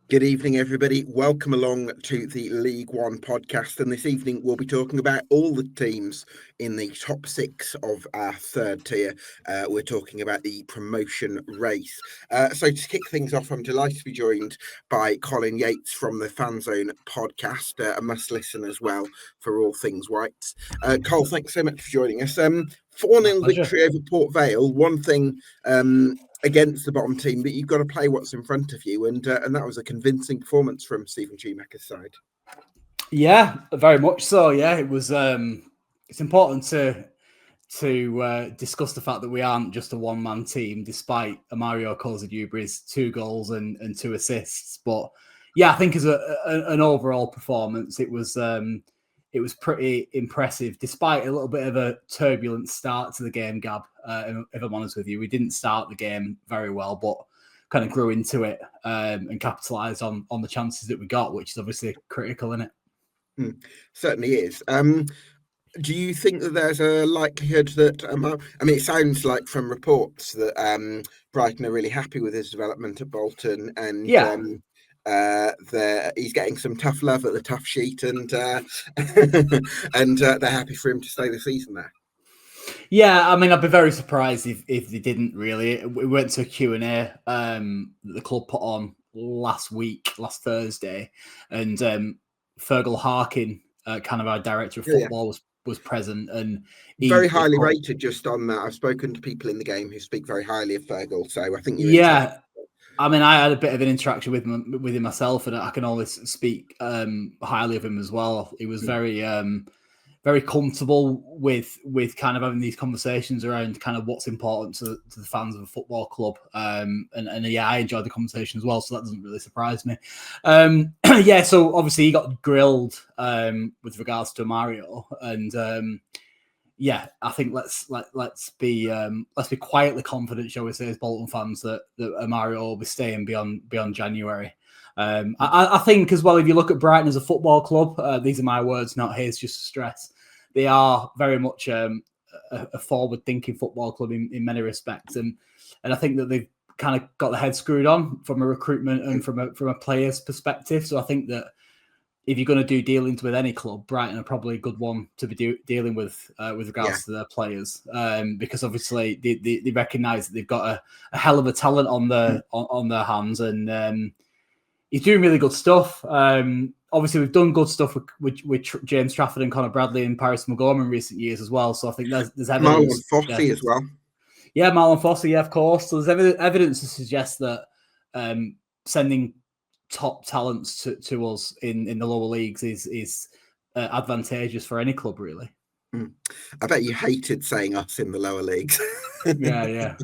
Good evening, everybody. Welcome along to the League One podcast. And this evening, we'll be talking about all the teams in the top six of our third tier. We're talking about the promotion race. So to kick things off, I'm delighted to be joined by Colin Yates from the Fan Zone podcast, a must listen as well for all things Whites. Cole, thanks so much for joining us. 4-0 victory over Port Vale. One thing against the bottom team, but you've got to play what's in front of you, and that was a convincing performance from Stephen Schumacher's side. Yeah, very much so. Yeah, it was. It's important to discuss the fact that we aren't just a one-man team, despite Mario Kozidjubri's 2 goals and 2 assists. But yeah, I think as an overall performance, it was pretty impressive, despite a little bit of a turbulent start to the game, Gab. If I'm honest with you, we didn't start the game very well, but kind of grew into it and capitalised on the chances that we got, which is obviously critical, isn't it? Certainly is. Do you think that there's a likelihood that, it sounds like from reports that Brighton are really happy with his development at Bolton, and he's getting some tough love at the tough sheet, and and they're happy for him to stay the season there. Yeah, I mean, I'd be very surprised if they didn't really. We went to a Q&A that the club put on last Thursday, and Fergal Harkin, kind of our director of football, was present, and very highly rated. Just on that, I've spoken to people in the game who speak very highly of Fergal, so I think I mean, I had a bit of an interaction with him myself, and I can always speak highly of him as well. He was very comfortable with kind of having these conversations around kind of what's important to the fans of a football club. And yeah, I enjoyed the conversation as well, so that doesn't really surprise me. So obviously he got grilled with regards to Mario, and I think let's be quietly confident, shall we say, as Bolton fans, that Mario will be staying beyond January. I think as well, if you look at Brighton as a football club, these are my words, not his, just to stress, they are very much a forward-thinking football club in many respects, and I think that they've kind of got the head screwed on from a recruitment and from a player's perspective. So I think that if you're going to do dealings with any club, Brighton are probably a good one to be dealing with regards to their players, because obviously they recognise that they've got a hell of a talent on their hands, and he's doing really good stuff. Obviously, we've done good stuff with James Trafford and Conor Bradley and Paris Maguire in recent years as well. So I think there's evidence. Marlon Fossey as well. Yeah, Marlon Fossey, yeah, of course. So there's evidence to suggest that sending top talents to us in the lower leagues is advantageous for any club, really. I bet you hated saying us in the lower leagues. Yeah.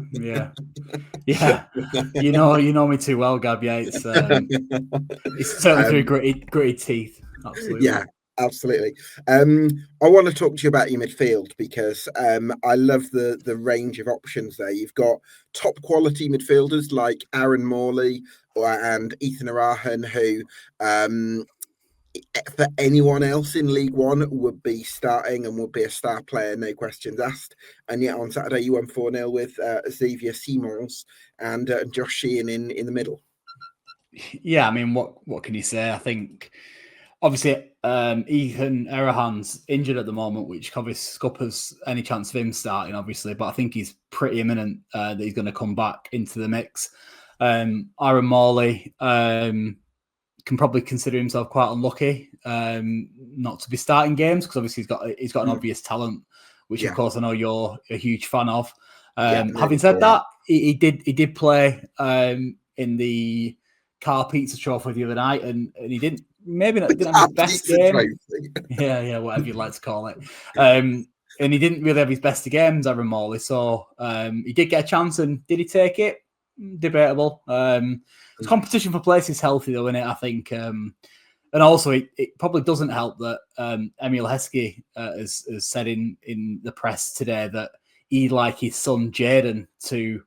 You know me too well, Gab. Yeah, it's certainly through gritty teeth. Absolutely. Yeah, absolutely. I want to talk to you about your midfield, because I love the range of options there. You've got top quality midfielders like Aaron Morley and Ethan Arahan, who for anyone else in League One would be starting and would be a star player, no questions asked. And yet on Saturday you won 4-0 with Xavier Simons and Josh Sheehan in the middle. Yeah, I mean, what can you say? I think obviously Ethan Arahan's injured at the moment, which obviously scuppers any chance of him starting, obviously, but I think he's pretty imminent that he's going to come back into the mix. Aaron Morley can probably consider himself quite unlucky not to be starting games, because obviously he's got an obvious talent, which of course I know you're a huge fan of. Having said that, he did play in the Carl Pizza Trophy the other night, and he didn't have his best game. Yeah, whatever you'd like to call it. And he didn't really have his best of games, Aaron Morley. So he did get a chance, and did he take it? Debatable. Competition for place is healthy, though, isn't it? I think, and also it probably doesn't help that Emil Heskey has said in the press today that he'd like his son Jaden to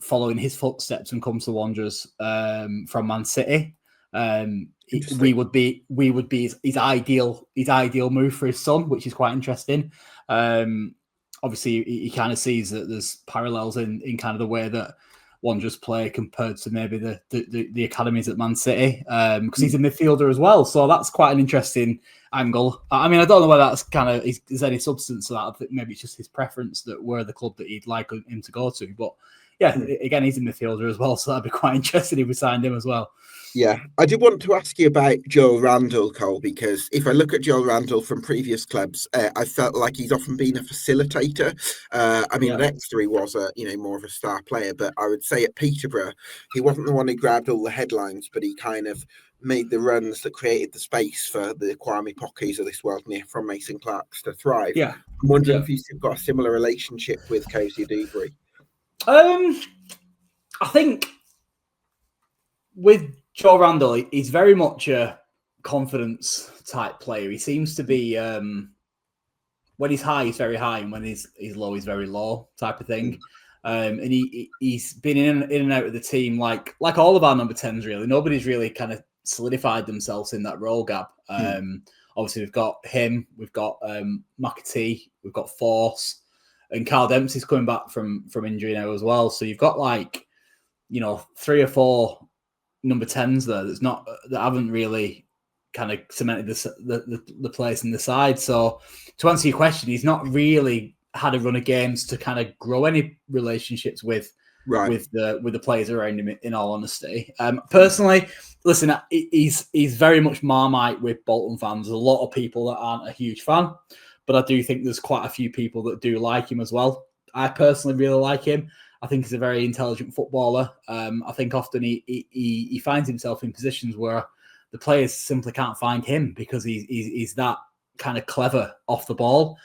follow in his footsteps and come to Wanderers from Man City. We would be his ideal move for his son, which is quite interesting. Obviously, he kind of sees that there's parallels in kind of the way that Wanderers play compared to maybe the academies at Man City, because he's a midfielder as well. So that's quite an interesting angle. I mean, I don't know whether that's kind of is any substance to that. I think maybe it's just his preference that we're the club that he'd like him to go to. But yeah, again, he's a midfielder as well, so that'd be quite interesting if we signed him as well. Yeah, I did want to ask you about Joel Randall, Cole, because if I look at Joel Randall from previous clubs, I felt like he's often been a facilitator. I mean, at Exeter he was more of a star player, but I would say at Peterborough he wasn't the one who grabbed all the headlines, but he kind of made the runs that created the space for the Kwame Pockies of this world, and from Mason Clarks to thrive. Yeah, I'm wondering if you've got a similar relationship with Cozy Dewberry. I think with Joel Randall, he's very much a confidence type player. He seems to be, when he's high, he's very high, and when he's low, he's very low type of thing. And he's been in and out of the team like all of our number 10s, really. Nobody's really kind of solidified themselves in that role, Gab. Obviously, we've got him, we've got McAtee, we've got Force, and Carl Dempsey's coming back from injury now as well. So you've got 3 or 4 number 10s there that haven't really kind of cemented the place in the side. So to answer your question, he's not really had a run of games to kind of grow any relationships with the players around him, in all honesty. Personally, listen, he's very much Marmite with Bolton fans. There's a lot of people that aren't a huge fan, but I do think there's quite a few people that do like him as well. I personally really like him. I think he's a very intelligent footballer. I think often he finds himself in positions where the players simply can't find him because he's that kind of clever off the ball.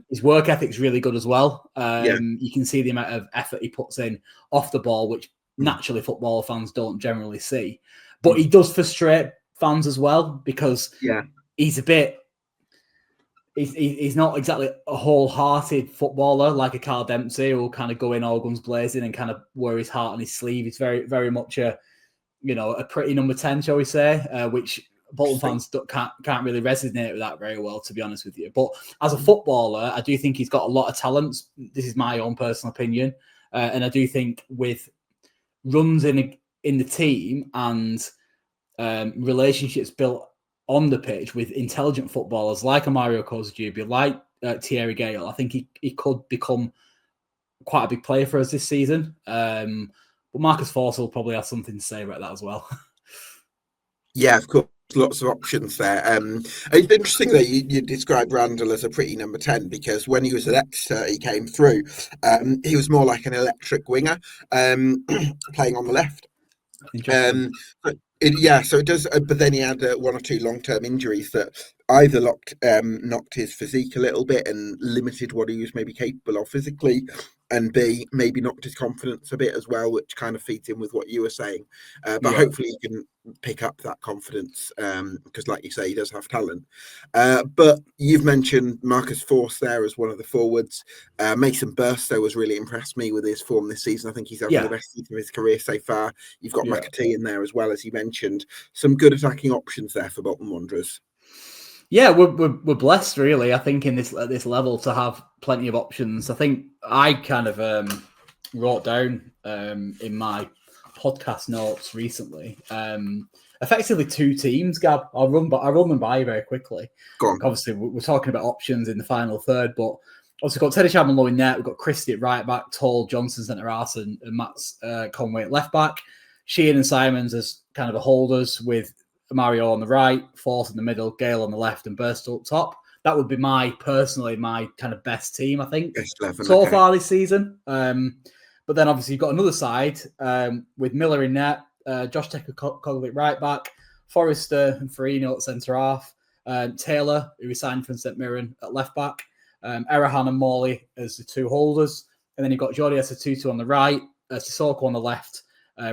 His work ethic's really good as well. You can see the amount of effort he puts in off the ball, which naturally football fans don't generally see. But he does frustrate fans as well because he's a bit... He's not exactly a wholehearted footballer like a Carl Dempsey who will kind of go in all guns blazing and kind of wear his heart on his sleeve. He's very, very much a pretty number 10, shall we say, which Bolton fans can't really resonate with that very well, to be honest with you. But as a footballer, I do think he's got a lot of talents. This is my own personal opinion. And I do think with runs in the team and relationships built on the pitch with intelligent footballers like Mario Cozy-Dewberry, like Thierry Gale, I think he could become quite a big player for us this season. But Marcus Force will probably have something to say about that as well. Yeah, of course. Lots of options there. It's interesting that you described Randall as a pretty number 10 because when he was at Exeter, he came through. He was more like an electric winger, playing on the left. Interesting. So it does. But then he had 1 or 2 long-term injuries that either knocked his physique a little bit and limited what he was maybe capable of physically, and B, maybe knocked his confidence a bit as well, which kind of feeds in with what you were saying. But hopefully he can pick up that confidence because, like you say, he does have talent. But you've mentioned Marcus Force there as one of the forwards. Mason Burstow has really impressed me with his form this season. I think he's having the best season of his career so far. You've got McAtee in there as well, as you mentioned. Some good attacking options there for Bolton Wanderers. Yeah, we're blessed, really. I think at this level to have plenty of options. I think I kind of wrote down in my podcast notes recently, effectively 2 teams. Gab, I'll run them by you very quickly. Go on. Obviously, we're talking about options in the final third, but also got Teddy Chapman Lowe in net. We've got Christie at right back, Toll, Johnson centre half, and Matt Conway at left back. Sheehan and Simons as kind of the holders with Mario on the right, Force in the middle, Gale on the left, and Burstow up top. That would be my kind of best team, I think, so far this season. But then obviously you've got another side with Miller in net, Josh Tecker-Cogley at right back, Forrester and Farino at centre half, Taylor, who we signed from St Mirren, at left back, Erahan and Morley as the 2 holders, and then you've got Jordi Asatutu on the right, Sissoko on the left,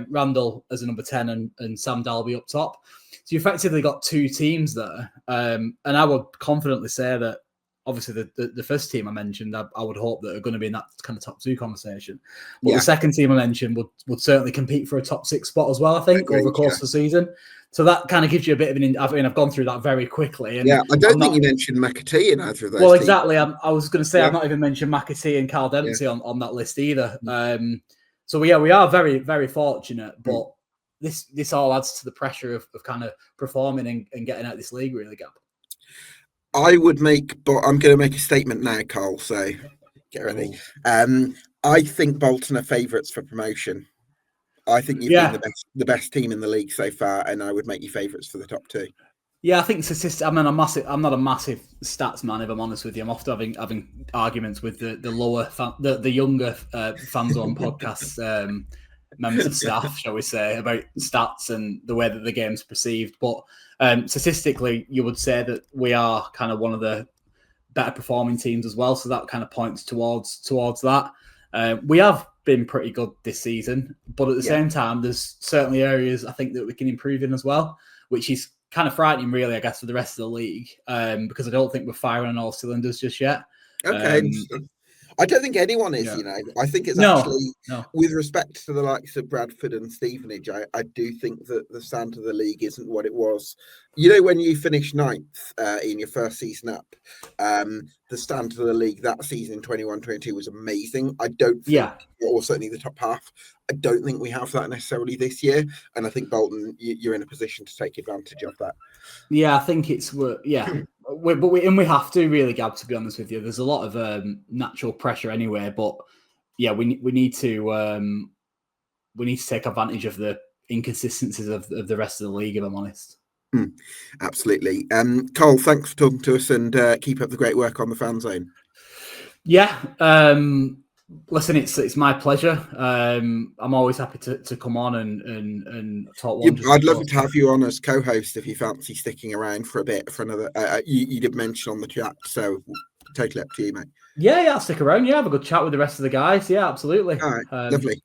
Randall as a number 10 and Sam Dalby up top. So you effectively got 2 teams there. And I would confidently say that obviously the first team I mentioned, I would hope that are going to be in that kind of top 2 conversation. But the second team I mentioned would certainly compete for a top 6 spot as well, I think, over the course of the season. So that kind of gives you a bit of I've gone through that very quickly. And I don't think you mentioned McAtee in either of those. Well, exactly. I was going to say I've not even mentioned McAtee and Carl Dempsey on that list either. So we are very, very fortunate, but this all adds to the pressure of kind of performing and getting out this league, really, Gab. I would but I'm going to make a statement now, Carl. So get ready. I think Bolton are favourites for promotion. I think you've been the best team in the league so far, and I would make you favourites for the top two. Yeah, I think I'm not a massive stats man, if I'm honest with you. I'm often having arguments with the younger fans on podcasts, members of staff, shall we say, about stats and the way that the game's perceived. But statistically, you would say that we are kind of one of the better performing teams as well. So that kind of points towards that. We have been pretty good this season, but at the same time, there's certainly areas I think that we can improve in as well, which is kind of frightening, really, I guess, for the rest of the league, because I don't think we're firing on all cylinders just yet. Okay. I don't think anyone is, I think it's actually, with respect to the likes of Bradford and Stevenage, I do think that the standard of the league isn't what it was. When you finish ninth in your first season up, the standard of the league that season, 21-22, was amazing. I don't think, or certainly the top half, I don't think we have that necessarily this year. And I think Bolton, you're in a position to take advantage of that. Yeah, I think it's, we have to really, Gab, to be honest with you. There's a lot of natural pressure anyway, but yeah, we need to take advantage of the inconsistencies of the rest of the league, if I'm honest. Absolutely. Cole, thanks for talking to us, and keep up the great work on the Fan Zone. Yeah. Listen, it's my pleasure. I'm always happy to come on and talk. I'd love to have you on as co-host if you fancy sticking around for a bit for another. You did mention on the chat, so totally up to you, mate. Yeah, I'll stick around. Yeah, have a good chat with the rest of the guys. Yeah, absolutely. All right, lovely.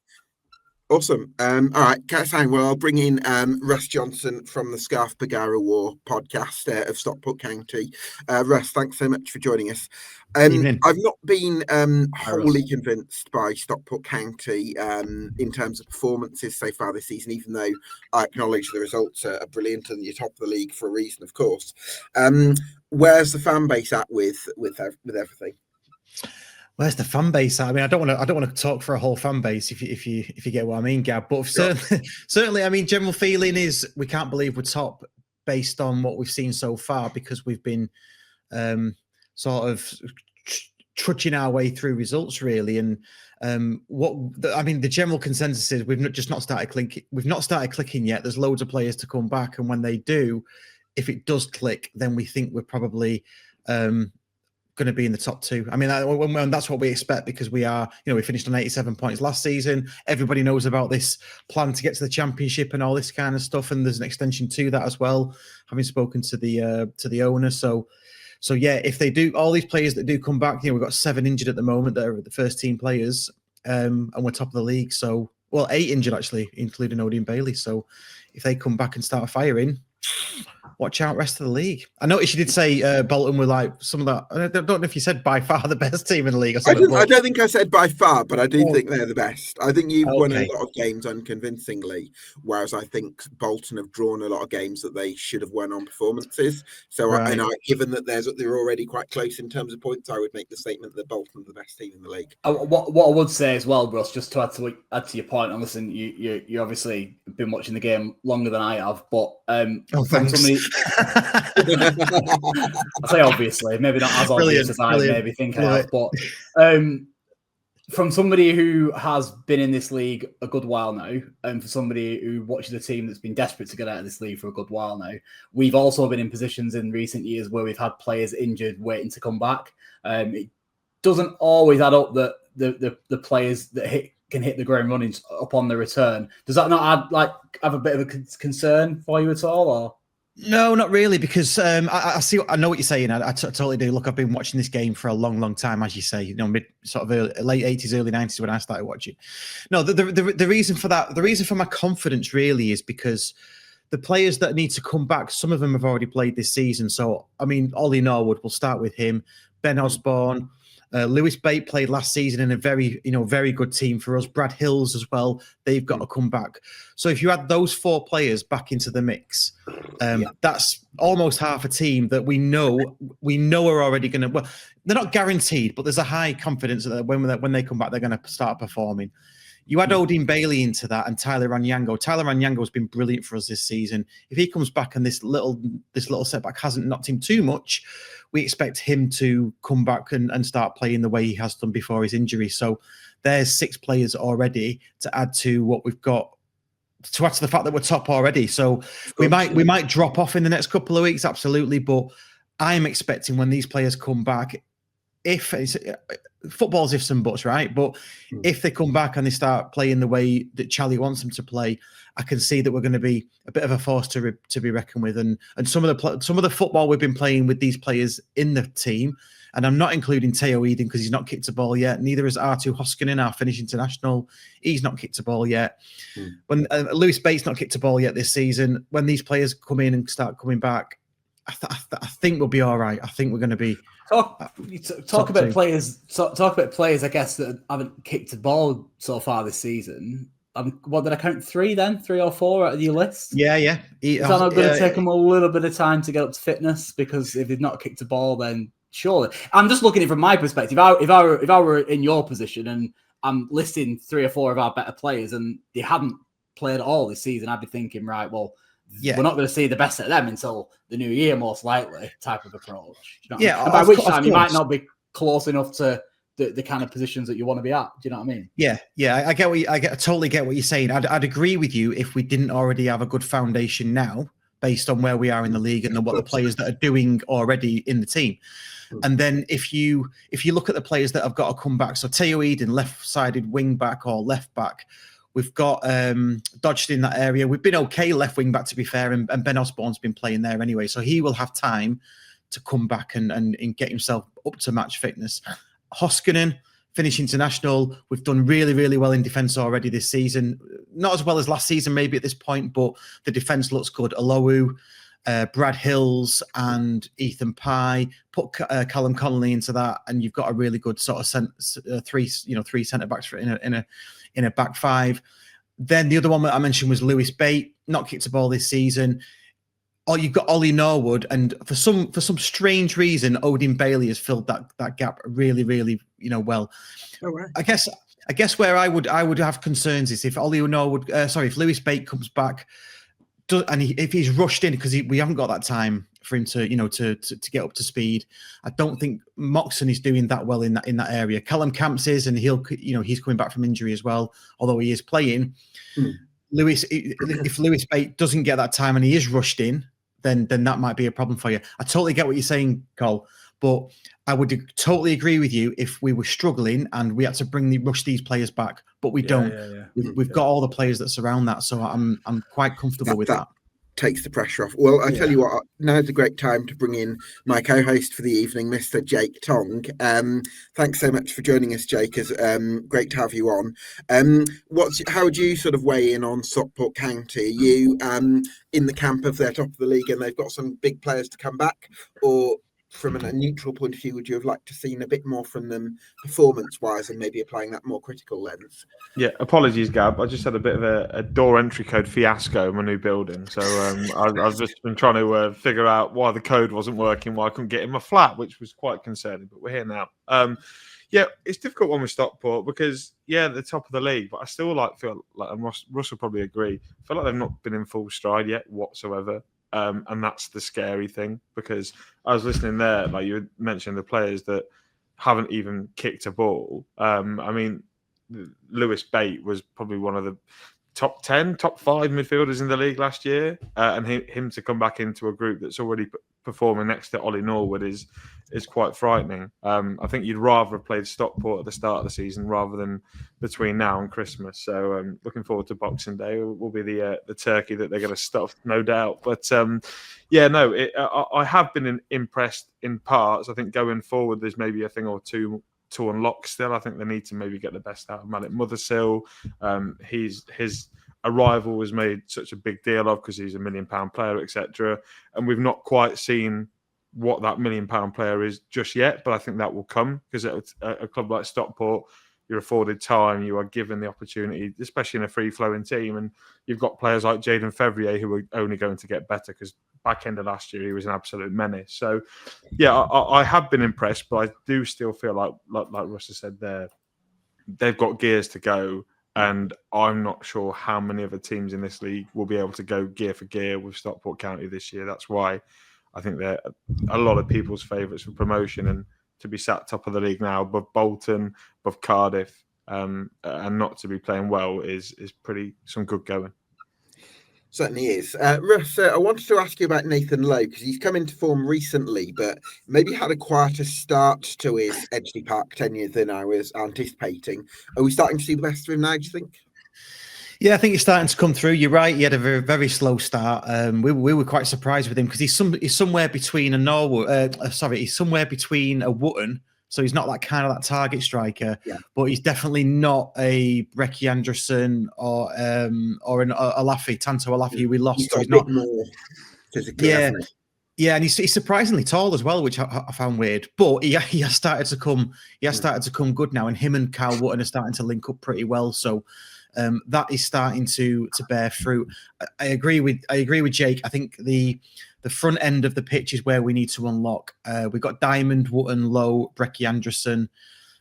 Awesome. All right, well, I'll bring in Russ Johnson from the Scarf Bagara War podcast of Stockport County. Russ, thanks so much for joining us. I've not been wholly convinced by Stockport County in terms of performances so far this season, even though I acknowledge the results are brilliant and you're top of the league for a reason, of course. Where's the fan base at with everything? Where's the fan base? I mean, I don't want to talk for a whole fan base if you get what I mean, Gab. But certainly, I mean, general feeling is we can't believe we're top based on what we've seen so far, because we've been sort of trudging our way through results, really. And the general consensus is we've not started clicking. We've not started clicking yet. There's loads of players to come back, and when they do, if it does click, then we think we're probably going to be in the top two. I mean, that's what we expect, because we are, we finished on 87 points last season. Everybody knows about this plan to get to the championship and all this kind of stuff. And there's an extension to that as well, having spoken to the owner. So yeah, if they do, all these players that do come back, we've got 7 injured at the moment that are the first team players, and we're top of the league. So, 8 injured actually, including Odie and Bailey. So if they come back and start firing, watch out, rest of the league. I noticed you did say Bolton were like some of that. I don't know if you said by far the best team in the league or something. I don't think I said by far, but I do think they're the best. I think you've won a lot of games unconvincingly, whereas I think Bolton have drawn a lot of games that they should have won on performances. So, given that they're already quite close in terms of points, I would make the statement that Bolton are the best team in the league. What I would say as well, Russ, just to add to your point, and listen, you obviously been watching the game longer than I have, but thanks. I say obviously, maybe not as obvious as I maybe think I have, but from somebody who has been in this league a good while now, and for somebody who watches a team that's been desperate to get out of this league for a good while now, we've also been in positions in recent years where we've had players injured waiting to come back. It doesn't always add up that the players that can hit the ground running upon the return. Does that not have a bit of a concern for you at all, or? No, not really, because I know what you're saying. I totally do. Look, I've been watching this game for a long, long time, as you say. Late 80s, early 90s when I started watching. No, the reason for that, the reason for my confidence really is because the players that need to come back, some of them have already played this season. So, I mean, Ollie Norwood, we'll start with him. Ben Osborne. Lewis Bate played last season in a very good team for us. Brad Hills as well. They've got to come back. So if you add those 4 players back into the mix, that's almost half a team that we know are already going to. Well, they're not guaranteed, but there's a high confidence that when they come back, they're going to start performing. You add Odin Bailey into that and Tyler Anyango. Tyler Anyango's been brilliant for us this season. If he comes back and this little setback hasn't knocked him too much, we expect him to come back and start playing the way he has done before his injury. So there's 6 players already to add to what we've got, to add to the fact that we're top already. So we might drop off in the next couple of weeks, absolutely. But I'm expecting when these players come back, if it's football's ifs and buts, right? But if they come back and they start playing the way that Charlie wants them to play, I can see that we're going to be a bit of a force to be reckoned with. And some of the football we've been playing with these players in the team, and I'm not including Teo Eden because he's not kicked a ball yet. Neither is Artu Hoskonen, our Finnish international. He's not kicked a ball yet. When Lewis Bates not kicked a ball yet this season. When these players come in and start coming back, I think we'll be all right. I think we're going to be. Talk about players. Talk about players, I guess, that haven't kicked a ball so far this season. What did I count? 3 or 4 out of your list? Yeah. Is that not going to take them a little bit of time to get up to fitness? Because if they've not kicked a ball, then surely. I'm just looking at it from my perspective. If I were in your position and I'm listing 3 or 4 of our better players and they haven't played at all this season, I'd be thinking, right, well, we're not going to see the best of them until the new year, most likely, type of approach. You know what I mean? By which time you might not be close enough to the kind of positions that you want to be at. Do you know what I mean? Yeah. I totally get what you're saying. I'd agree with you if we didn't already have a good foundation now, based on where we are in the league and what the players that are doing already in the team. And then if you look at the players that have got to come back, so Teo Eden, left-sided wing back or left back. We've got dodged in that area. We've been okay left wing back, to be fair, and Ben Osborne's been playing there anyway, so he will have time to come back and get himself up to match fitness. Hoskonen, Finnish international. We've done really, really well in defence already this season. Not as well as last season, maybe at this point, but the defence looks good. Alowu, Brad Hills, and Ethan Pye. Put Callum Connolly into that, and you've got a really good sort of 3 centre backs in a back 5. Then the other one that I mentioned was Lewis Bate, not kicked a ball this season. Oh, you've got Ollie Norwood, and for some strange reason, Odin Bailey has filled that gap really, really, well. Oh, right. I guess where I would have concerns is if Ollie Norwood, if Lewis Bate comes back, if he's rushed in, because we haven't got that time for him to get up to speed. I don't think Moxon is doing that well in that area. Callum Camps is, and he's coming back from injury as well, although he is playing. If Lewis Bate doesn't get that time and he is rushed in, then that might be a problem for you. I totally get what you're saying, Cole, but I would totally agree with you if we were struggling and we had to rush these players back, but we don't. We've got all the players that surround that, so I'm quite comfortable with that. Takes the pressure off. Well, I tell you what, now's a great time to bring in my co-host for the evening, Mr. Jake Tong. Thanks so much for joining us, Jake. It's great to have you on. How would you sort of weigh in on Stockport County? Are you in the camp of they're top of the league and they've got some big players to come back, or from a neutral point of view, would you have liked to seen a bit more from them performance-wise and maybe applying that more critical lens? Yeah, apologies, Gab. I just had a bit of a door entry code fiasco in my new building. So I've just been trying to figure out why the code wasn't working, why I couldn't get in my flat, which was quite concerning. But we're here now. Yeah, it's a difficult one with Stockport because, they're the top of the league, but I still feel like, and Russ will probably agree, I feel like they've not been in full stride yet whatsoever. And that's the scary thing, because I was listening there, like you mentioned the players that haven't even kicked a ball. I mean, Lewis Bate was probably one of the top 10, top 5 midfielders in the league last year. And him to come back into a group that's already performing next to Ollie Norwood is quite frightening. I think you'd rather have played Stockport at the start of the season rather than between now and Christmas. So looking forward to Boxing Day. Will be the turkey that they're going to stuff, no doubt. But I have been impressed in parts. I think going forward, there's maybe a thing or two to unlock still. I think they need to maybe get the best out of Malik Mothersill. His arrival was made such a big deal of because he's £1 million player, etc. And we've not quite seen what that £1 million player is just yet, but I think that will come because at a club like Stockport, you're afforded time, you are given the opportunity, especially in a free-flowing team, and you've got players like Jaden Fevrier who are only going to get better because back end of last year he was an absolute menace. So, I have been impressed, but I do still feel like Russ has said there, they've got gears to go, And I'm not sure how many other teams in this league will be able to go gear for gear with Stockport County this year. That's why I think they're a lot of people's favourites for promotion, and to be sat top of the league now above Bolton, above Cardiff, and not to be playing well is pretty some good going. Certainly is. Russ, I wanted to ask you about Nathan Lowe, because he's come into form recently, but maybe had a quieter start to his Edgeley Park tenure than I was anticipating. Are we starting to see the best of him now, do you think? Yeah, I think he's starting to come through. You're right. He had a very, very slow start. We were quite surprised with him because he's somewhere between a Norwood. He's somewhere between a Wootton. So he's not that target striker, but he's definitely not a Brecky Anderson or an Alafi, Tanto Alafi, we lost. He's got a bit more physically, hasn't he? Yeah, and he's surprisingly tall as well, which I found weird. But he has started to come. He has started to come good now, and him and Carl Wootton are starting to link up pretty well. So that is starting to bear fruit. I agree with Jake. I think the front end of the pitch is where we need to unlock. We've got Diamond, Wootton, Lowe, Brecky Anderson,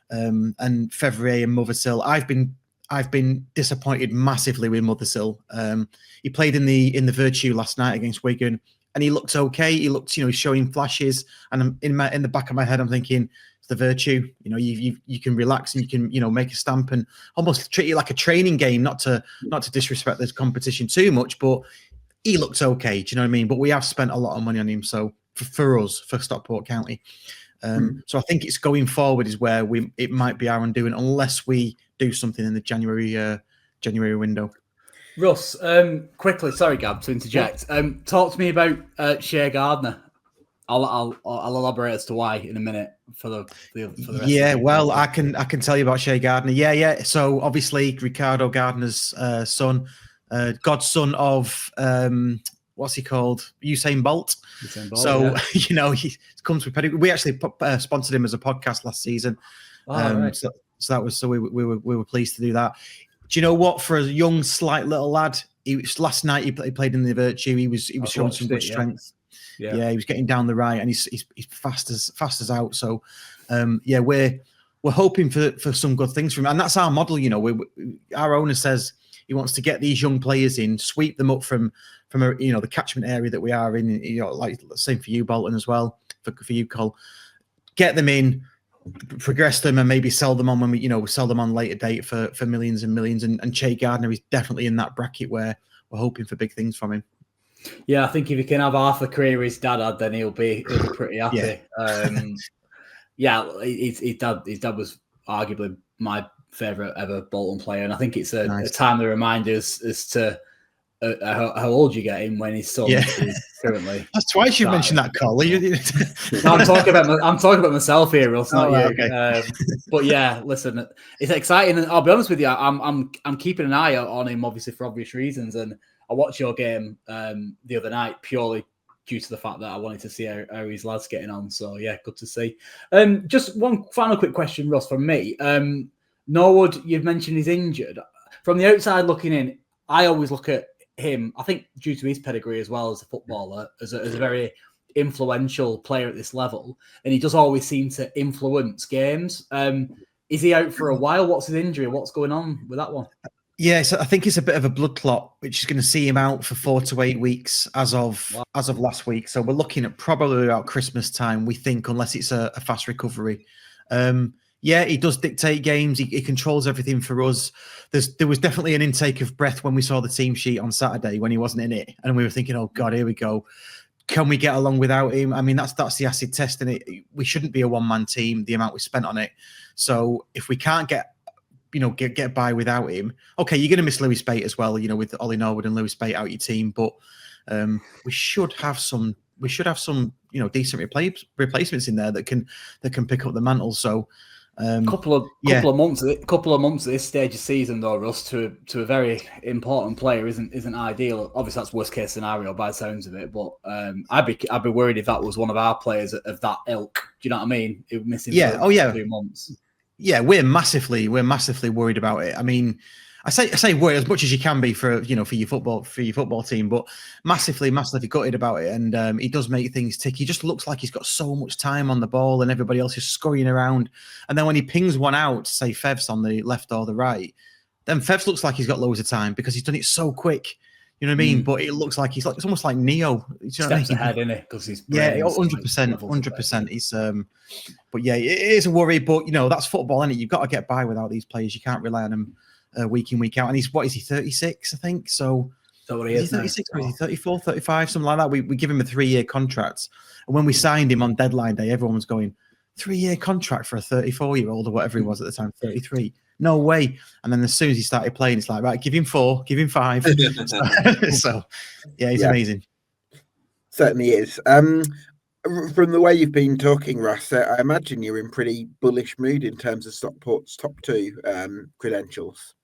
and Fevrier and Mothersill. I've been disappointed massively with Mothersill. He played in the Virtue last night against Wigan, and he looked okay. He looked, he's showing flashes. And in the back of my head, I'm thinking, it's the Virtue. You can relax and you can make a stamp and almost treat it like a training game. Not to disrespect this competition too much, but he looks okay. Do you know what I mean? But we have spent a lot of money on him. So for us, for Stockport County. So I think it's going forward is where it might be our undoing unless we do something in the January window. Russ, quickly, sorry, Gab, to interject. Talk to me about Shea Gardner. I'll elaborate as to why in a minute for the rest. Yeah, well, I can tell you about Shea Gardner. Yeah. So obviously Ricardo Gardner's son, godson of what's he called? Usain Bolt. So he comes with pedigree. We actually sponsored him as a podcast last season. Right. So we were pleased to do that. Do you know what? For a young, slight little lad, last night he played in the Virtue. He was showing some good strength. Yeah, he was getting down the right, and he's fast as out. So, we're hoping for some good things from him, and that's our model. Our owner says he wants to get these young players in, sweep them up from the catchment area that we are in. Like same for you, Bolton, as well. For you, Cole, get them in, progress them, and maybe sell them on when we sell them on later date for millions and millions. And Shea Gardner is definitely in that bracket where we're hoping for big things from him. Yeah, I think if he can have half the career his dad had, then he'll be pretty happy. His dad was arguably my favourite ever Bolton player, and I think it's a timely reminder as to how old you get him when his son is currently. That's twice you mentioned that, Cole. No, I'm talking about myself here, Russ, not you. Okay. But yeah, listen, it's exciting, and I'll be honest with you, I'm keeping an eye on him, obviously for obvious reasons, and I watched your game the other night purely due to the fact that I wanted to see how his lad's getting on. So yeah, good to see. Just one final quick question, Russ, from me. Norwood, you've mentioned he's injured. From the outside looking in, I always look at him, I think due to his pedigree as well as a footballer, as a very influential player at this level, and he does always seem to influence games. Is he out for a while? What's his injury? What's going on with that one? Yeah, so I think it's a bit of a blood clot, which is going to see him out for 4 to 8 weeks as of last week. So we're looking at probably about Christmas time, we think, unless it's a fast recovery. He does dictate games. He controls everything for us. There was definitely an intake of breath when we saw the team sheet on Saturday when he wasn't in it, and we were thinking, "Oh God, here we go. Can we get along without him?" I mean, that's the acid test, and we shouldn't be a one-man team. The amount we spent on it. So if we can't get by without him, okay, you're going to miss Lewis Bate as well. With Ollie Norwood and Lewis Bate out your team, but we should have some. Decent replacements in there that can pick up the mantle. So. Couple of months at this stage of season, though, Russ, to a very important player isn't ideal. Obviously, that's worst case scenario by the sounds of it. But I'd be worried if that was one of our players of that ilk. Do you know what I mean? It would miss him. 2 months. Yeah, we're massively worried about it. I mean, I say worried as much as you can be for your football team, but massively gutted about it. And he does make things tick. He just looks like he's got so much time on the ball, and everybody else is scurrying around. And then when he pings one out, say Fev's on the left or the right, then Fevs looks like he's got loads of time because he's done it so quick. You know what I mean? But it looks like it's almost like Neo. You know Steps ahead, isn't it? Because he's 100%. He's but yeah, it is a worry. But that's football, isn't it? You've got to get by without these players. You can't rely on them week in, week out. And he's 36, I think. So what he is 36 or is he 34, 35, something like that? We give him a 3-year contract. And when we signed him on deadline day, everyone was going, 3-year contract for a 34-year-old or whatever he was at the time, 33. No way. And then as soon as he started playing, it's like, right, give him 4, give him 5. So yeah, he's amazing. Certainly is. From the way you've been talking, Russ, I imagine you're in pretty bullish mood in terms of Stockport's top 2 credentials.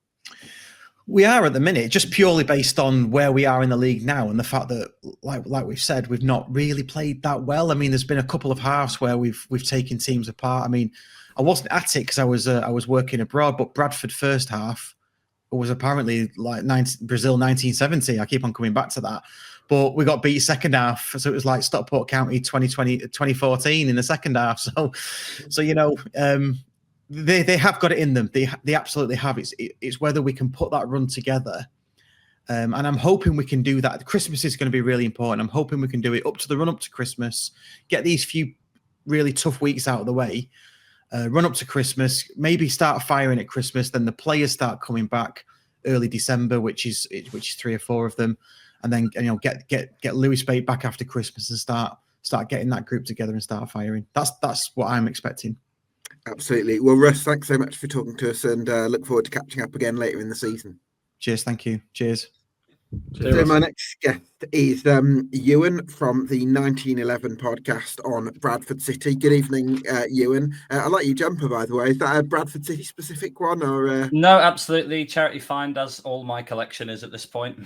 We are at the minute, just purely based on where we are in the league now and the fact that, like we've said, we've not really played that well. I mean, there's been a couple of halves where we've taken teams apart. I mean, I wasn't at it because I was working abroad, but Bradford first half was apparently like Brazil 1970. I keep on coming back to that. But we got beat second half. So it was like Stockport County 2014 in the second half. So they have got it in them. They absolutely have. It's whether we can put that run together. And I'm hoping we can do that. Christmas is going to be really important. I'm hoping we can do it up to the run up to Christmas, get these few really tough weeks out of the way, run up to Christmas, maybe start firing at Christmas. Then the players start coming back early December, which is 3 or 4 of them. And then get Lewis Bate back after Christmas and start getting that group together and start firing. That's what I'm expecting. Absolutely. Well, Russ, thanks so much for talking to us, and look forward to catching up again later in the season. Cheers. Thank you. Cheers. So my next guest is Ewan from the 1911 podcast on Bradford City. Good evening, Ewan. I like your jumper, by the way. Is that a Bradford City specific one, or? No, absolutely. Charity find, as all my collection is at this point.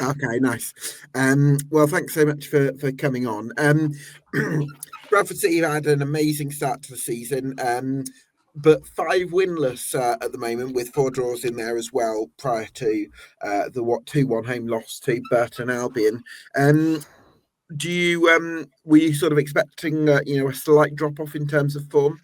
Okay, nice. Well, thanks so much for coming on. Bradford City had an amazing start to the season, but 5 winless at the moment, with 4 draws in there as well prior to the 2-1 home loss to Burton Albion. Were you sort of expecting a slight drop off in terms of form?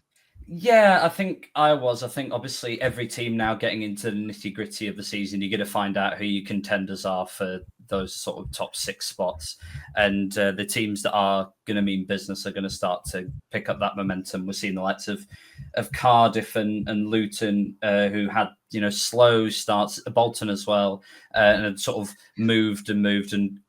Yeah, I think I was. I think obviously every team now getting into the nitty gritty of the season, you're going to find out who your contenders are for those sort of top 6 spots. And the teams that are going to mean business are going to start to pick up that momentum. We're seeing the likes of Cardiff and Luton, who had, slow starts, Bolton as well, and had sort of moved and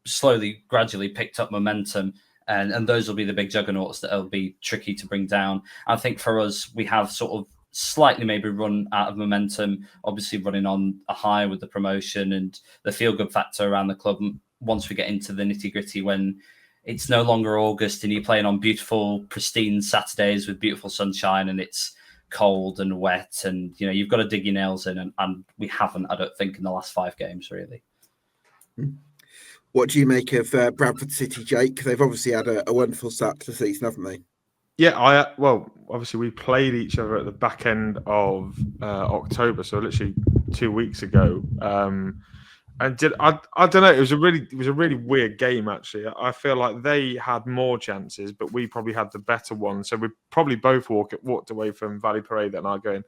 slowly, gradually picked up momentum. And those will be the big juggernauts that will be tricky to bring down. I think for us, we have sort of slightly maybe run out of momentum, obviously running on a high with the promotion and the feel-good factor around the club. Once we get into the nitty-gritty, when it's no longer August and you're playing on beautiful, pristine Saturdays with beautiful sunshine and it's cold and wet and, you've got to dig your nails in. And we haven't, I don't think, in the last 5 games, really. What do you make of Bradford City, Jake? They've obviously had a wonderful start to the season, haven't they? Yeah, obviously we played each other at the back end of October, so literally 2 weeks ago. I don't know. It was a really weird game, actually. I feel like they had more chances, but we probably had the better one. So we probably both walked away from Valley Parade that night going,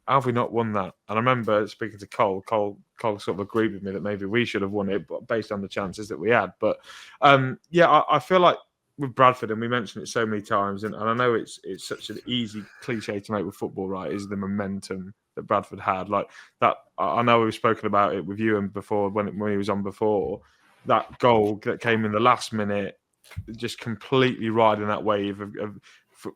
how have we not won that? And I remember speaking to Cole. Cole sort of agreed with me that maybe we should have won it, but based on the chances that we had. But I feel like with Bradford, and we mentioned it so many times, and I know it's such an easy cliche to make with football, right? Is the momentum that Bradford had, like that. I know we've spoken about it with you and before when he was on before. That goal that came in the last minute, just completely riding that wave of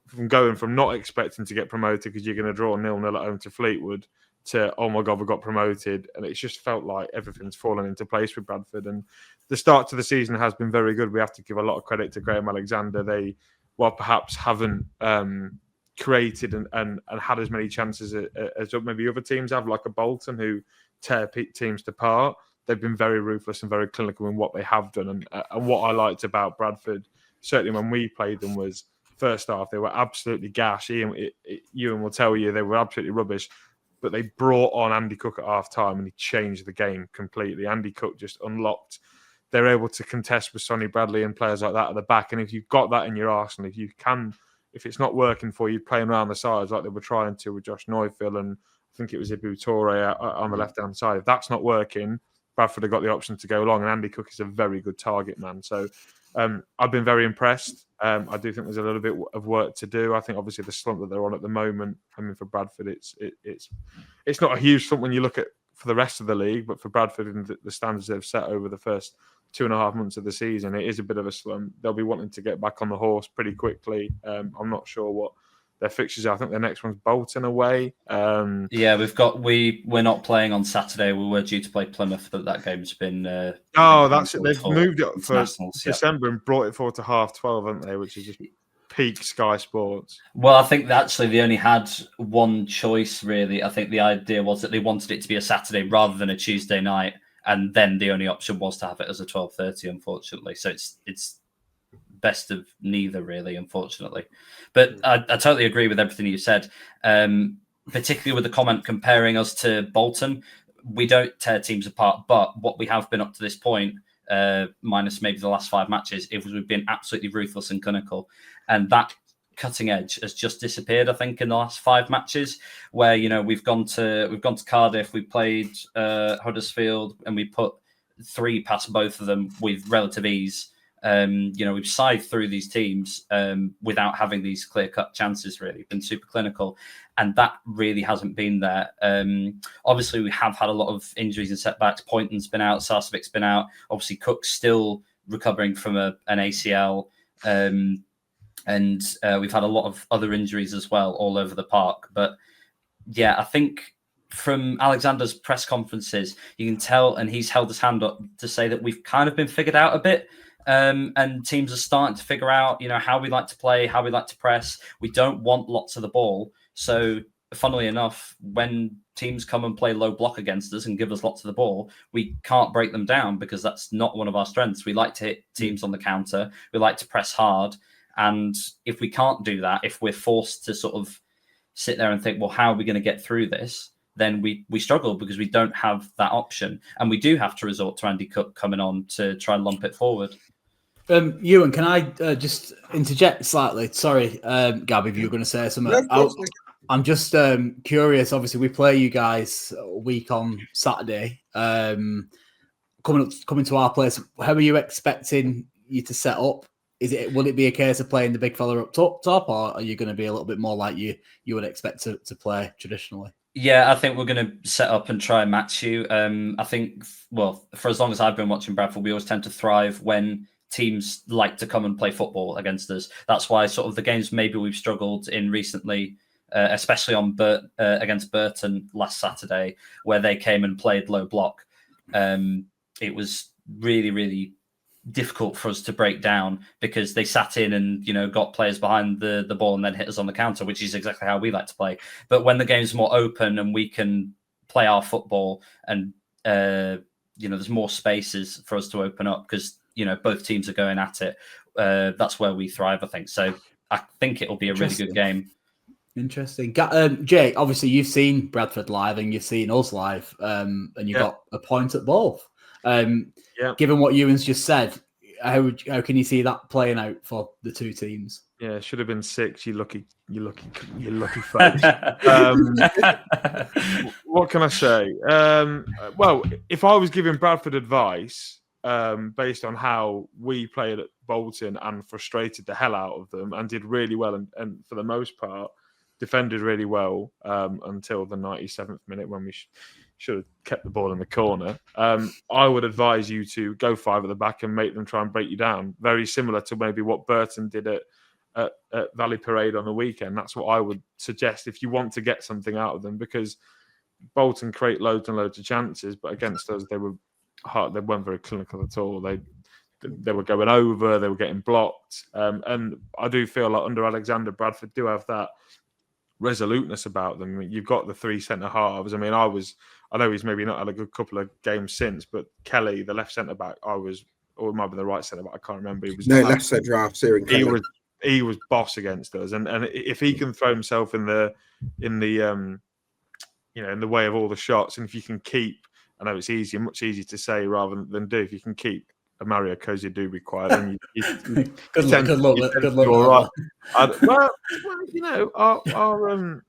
from going from not expecting to get promoted because you're going to draw 0-0 at home to Fleetwood to, oh my God, we got promoted. And it's just felt like everything's fallen into place with Bradford. And the start to the season has been very good. We have to give a lot of credit to Graham Alexander. They, perhaps haven't created and had as many chances as maybe other teams have, like a Bolton who tear teams apart. They've been very ruthless and very clinical in what they have done. And what I liked about Bradford, certainly when we played them, was first half, they were absolutely gash. Ewan will tell you they were absolutely rubbish, but they brought on Andy Cook at half time and he changed the game completely. Andy Cook just unlocked. They're able to contest with Sonny Bradley and players like that at the back. And if you've got that in your arsenal, if it's not working for you, playing around the sides like they were trying to with Josh Neufeld and I think it was Ibu Toure on the left-hand side. If that's not working, Bradford have got the option to go long, and Andy Cook is a very good target man. So I've been very impressed. I do think there's a little bit of work to do. I think obviously the slump that they're on at the moment, I mean, for Bradford, it's not a huge slump when you look at for the rest of the league, but for Bradford and the standards they've set over the first 2.5 months of the season, it is a bit of a slump. They'll be wanting to get back on the horse pretty quickly. I'm not sure what their fixtures are. I think their next one's Bolton away. Yeah, we're not playing on Saturday. We were due to play Plymouth, but that game's been. That's it. They've moved it for December and brought it forward to 12:30, haven't they? Which is just peak Sky Sports. Well, I think that actually they only had one choice, really. I think the idea was that they wanted it to be a Saturday rather than a Tuesday night, and then the only option was to have it as a 12:30. Unfortunately, so it's best of neither, really. Unfortunately, but I totally agree with everything you said, particularly with the comment comparing us to Bolton. We don't tear teams apart, but what we have been up to this point, minus maybe the last 5 matches, we've been absolutely ruthless and clinical. And that cutting edge has just disappeared, I think, in the last 5 matches, where we've gone to Cardiff, we played Huddersfield, and we put 3 past both of them with relative ease. We've scythed through these teams without having these clear-cut chances. Really, been super clinical, and that really hasn't been there. Obviously, we have had a lot of injuries and setbacks. Poynton's been out, Sarsevic's been out. Obviously, Cook's still recovering from an ACL. And we've had a lot of other injuries as well all over the park. But yeah, I think from Alexander's press conferences, you can tell, and he's held his hand up to say that we've kind of been figured out a bit. And teams are starting to figure out, how we like to play, how we like to press. We don't want lots of the ball. So funnily enough, when teams come and play low block against us and give us lots of the ball, we can't break them down because that's not one of our strengths. We like to hit teams on the counter. We like to press hard. And if we can't do that, if we're forced to sort of sit there and think, well, how are we going to get through this? Then we struggle because we don't have that option. And we do have to resort to Andy Cook coming on to try and lump it forward. Ewan, can I just interject slightly? Sorry, Gab, if you were going to say something. I'm just curious. Obviously, we play you guys a week on Saturday. Coming to our place, how are you expecting you to set up? Will it be a case of playing the big fella up top, or are you going to be a little bit more like you would expect to play traditionally? Yeah, I think we're going to set up and try and match you. I think, well, for as long as I've been watching Bradford, we always tend to thrive when teams like to come and play football against us. That's why sort of the games maybe we've struggled in recently, especially on against Burton last Saturday, where they came and played low block. It was really, really difficult for us to break down because they sat in and got players behind the ball and then hit us on the counter, which is exactly how we like to play. But when the game's more open and we can play our football and there's more spaces for us to open up because both teams are going at it, that's where we thrive, I think. So I think it'll be a really good game. Interesting. Jay, obviously you've seen Bradford live and you've seen us live, and you got a point at both. Given what Ewan's just said, how can you see that playing out for the two teams? Yeah, it should have been 6. You lucky face. What can I say? Well, if I was giving Bradford advice, based on how we played at Bolton and frustrated the hell out of them and did really well and for the most part defended really well until the 97th minute when we should have kept the ball in the corner. I would advise you to go 5 at the back and make them try and break you down. Very similar to maybe what Burton did at Valley Parade on the weekend. That's what I would suggest if you want to get something out of them, because Bolton create loads and loads of chances, but against us they weren't very clinical at all. They were going over, they were getting blocked, and I do feel like under Alexander, Bradford do have that resoluteness about them. I mean, you've got the 3 centre halves. I mean, I know he's maybe not had a good couple of games since, but Kelly, the left centre back, or it might be the right centre back, I can't remember. Left centre half, Kieran Kelly. He was boss against us, and if he can throw himself in the way of all the shots, and if you can keep, I know it's much easier to say rather than do, if you can keep Mario Koziadubi quiet, then Good luck. All right. Well,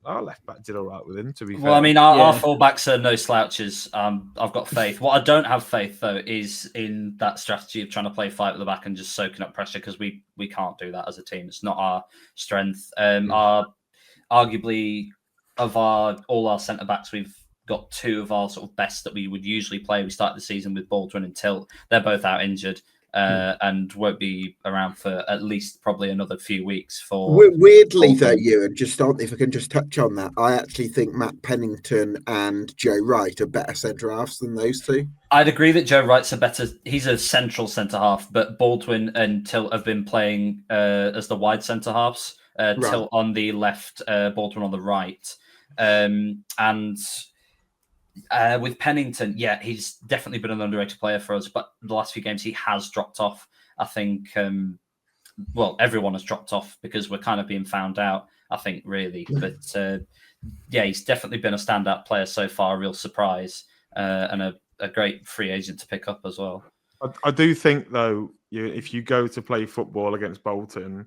our left back did all right with him. To be fair, well, I mean, our fullbacks are no slouches. I've got faith. What I don't have faith though is in that strategy of trying to play fight at the back and just soaking up pressure, because we can't do that as a team. It's not our strength. Our arguably of all our centre backs, we've got two of our sort of best that we would usually play. We started the season with Baldwin and Tilt. They're both out injured. And won't be around for at least probably another few weeks. Weirdly, though, Ewan, if I can just touch on that, I actually think Matt Pennington and Joe Wright are better centre halves than those two. I'd agree that Joe Wright's he's a central centre half, but Baldwin and Tilt have been playing as the wide centre halves. Tilt on the left, Baldwin on the right, and. With Pennington, he's definitely been an underrated player for us, but the last few games he has dropped off. I think, everyone has dropped off because we're kind of being found out, I think, really. But he's definitely been a standout player so far, a real surprise, and a great free agent to pick up as well. I do think, though, if you go to play football against Bolton,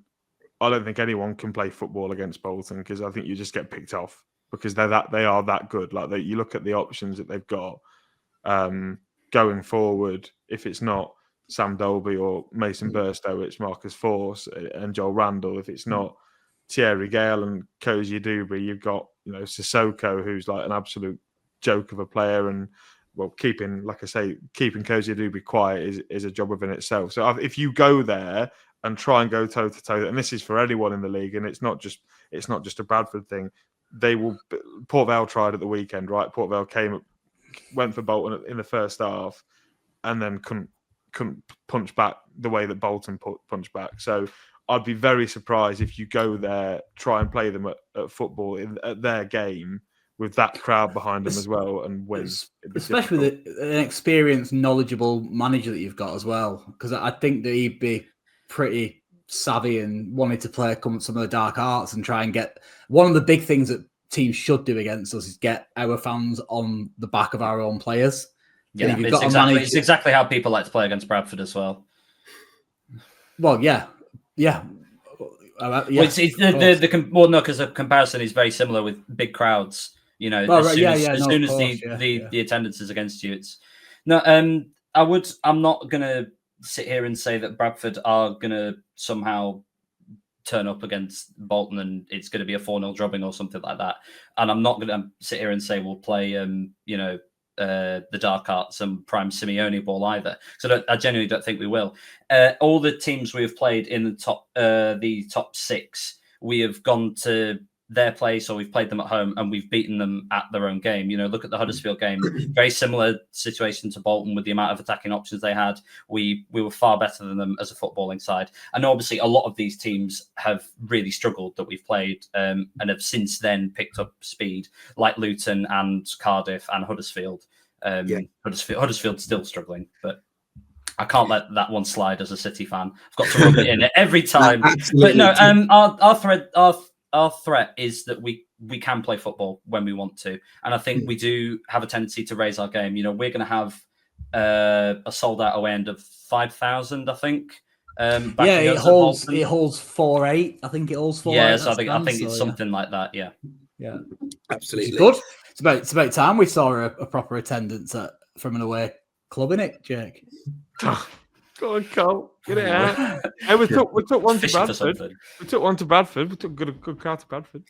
I don't think anyone can play football against Bolton, because I think you just get picked off. Because they are that good. Like you look at the options that they've got going forward. If it's not Sam Dolby or Mason Burstow, it's Marcus Force and Joel Randall. If it's not Thierry Gale and Koziadubi, you've got Sissoko, who's like an absolute joke of a player. And keeping Koziadubi quiet is a job within itself. So if you go there and try and go toe to toe, and this is for anyone in the league, and it's not just a Bradford thing. Port Vale tried at the weekend, right? Port Vale went for Bolton in the first half, and then couldn't punch back the way that Bolton punched back. So I'd be very surprised if you go there, try and play them at football at their game with that crowd behind them as well, and win. Especially with an experienced, knowledgeable manager that you've got as well, because I think that he'd be pretty savvy and wanted to play some of the dark arts and try and get one of the big things that teams should do against us is get our fans on the back of our own players. Yeah, it's exactly how people like to play against Bradford as well. Well, yeah. Because the comparison is very similar with big crowds. As soon as the attendance is against you, it's no. I'm not gonna sit here and say that Bradford are gonna somehow turn up against Bolton and it's going to be a 4-0 drubbing or something like that. And I'm not going to sit here and say we'll play, the dark arts and prime Simeone ball either. So I genuinely don't think we will. All the teams we have played in the top six, we have gone to their place or we've played them at home and we've beaten them at their own game. Look at the Huddersfield game, very similar situation to Bolton with the amount of attacking options they had. We were far better than them as a footballing side. And obviously a lot of these teams have really struggled that we've played and have since then picked up speed, like Luton and Cardiff and Huddersfield. Huddersfield's still struggling, but I can't let that one slide as a City fan. I've got to rub it in every time. But no, our threat is that we can play football when we want to. And I think we do have a tendency to raise our game. We're going to have a sold out away end of 5,000, I think. It holds 4,800. I think it holds 4,800. Yeah, so I think it's something like that. Yeah. Yeah. Absolutely. Good. It's about time we saw a proper attendance from an away club, innit, Jake? Go on, Cole. Get it out. Hey, we took one to Bradford. We took one to Bradford. We took a good car to Bradford.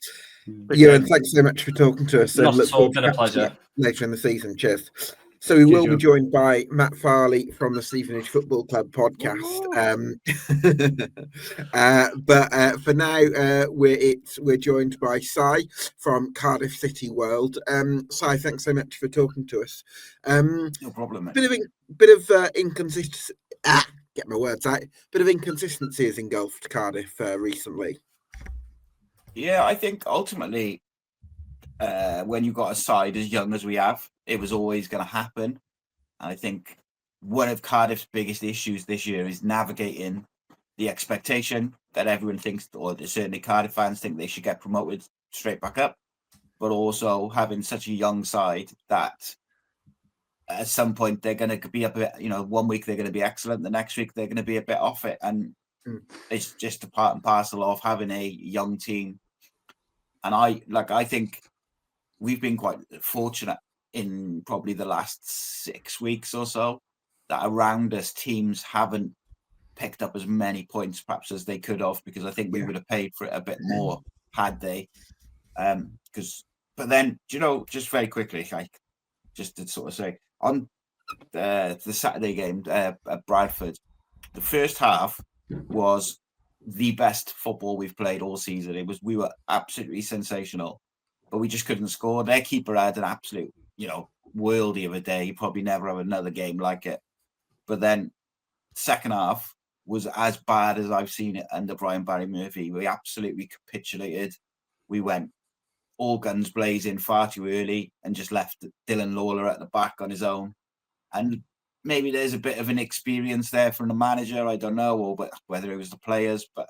Ewan, thanks so much for talking to us. Not at all. Been a pleasure. Later in the season. Cheers. So we will be joined by Matt Farley from the Stevenage Football Club podcast. But for now, we're joined by Sai from Cardiff City World. Sai, thanks so much for talking to us. No problem, mate. Bit of inconsistency. Get my words out. Bit of inconsistency has engulfed Cardiff recently. Yeah, I think ultimately, when you've got a side as young as we have, it was always going to happen. And I think one of Cardiff's biggest issues this year is navigating the expectation that everyone thinks, or certainly Cardiff fans think they should get promoted straight back up, but also having such a young side that at some point they're going to be a bit, 1 week they're going to be excellent, the next week they're going to be a bit off it, and it's just a part and parcel of having a young team. And I think we've been quite fortunate in probably the last 6 weeks or so that around us teams haven't picked up as many points perhaps as they could have, because I think we would have paid for it a bit more had they. But then, just very quickly, just to sort of say, on the Saturday game at Bradford, the first half was the best football we've played all season. We were absolutely sensational, but we just couldn't score. Their keeper had an absolute, worldie of a day. You probably never have another game like it. But then second half was as bad as I've seen it under Brian Barry Murphy. We absolutely capitulated. We went all guns blazing far too early and just left Dylan Lawler at the back on his own. And maybe there's a bit of an experience there from the manager, I don't know, or whether it was the players, but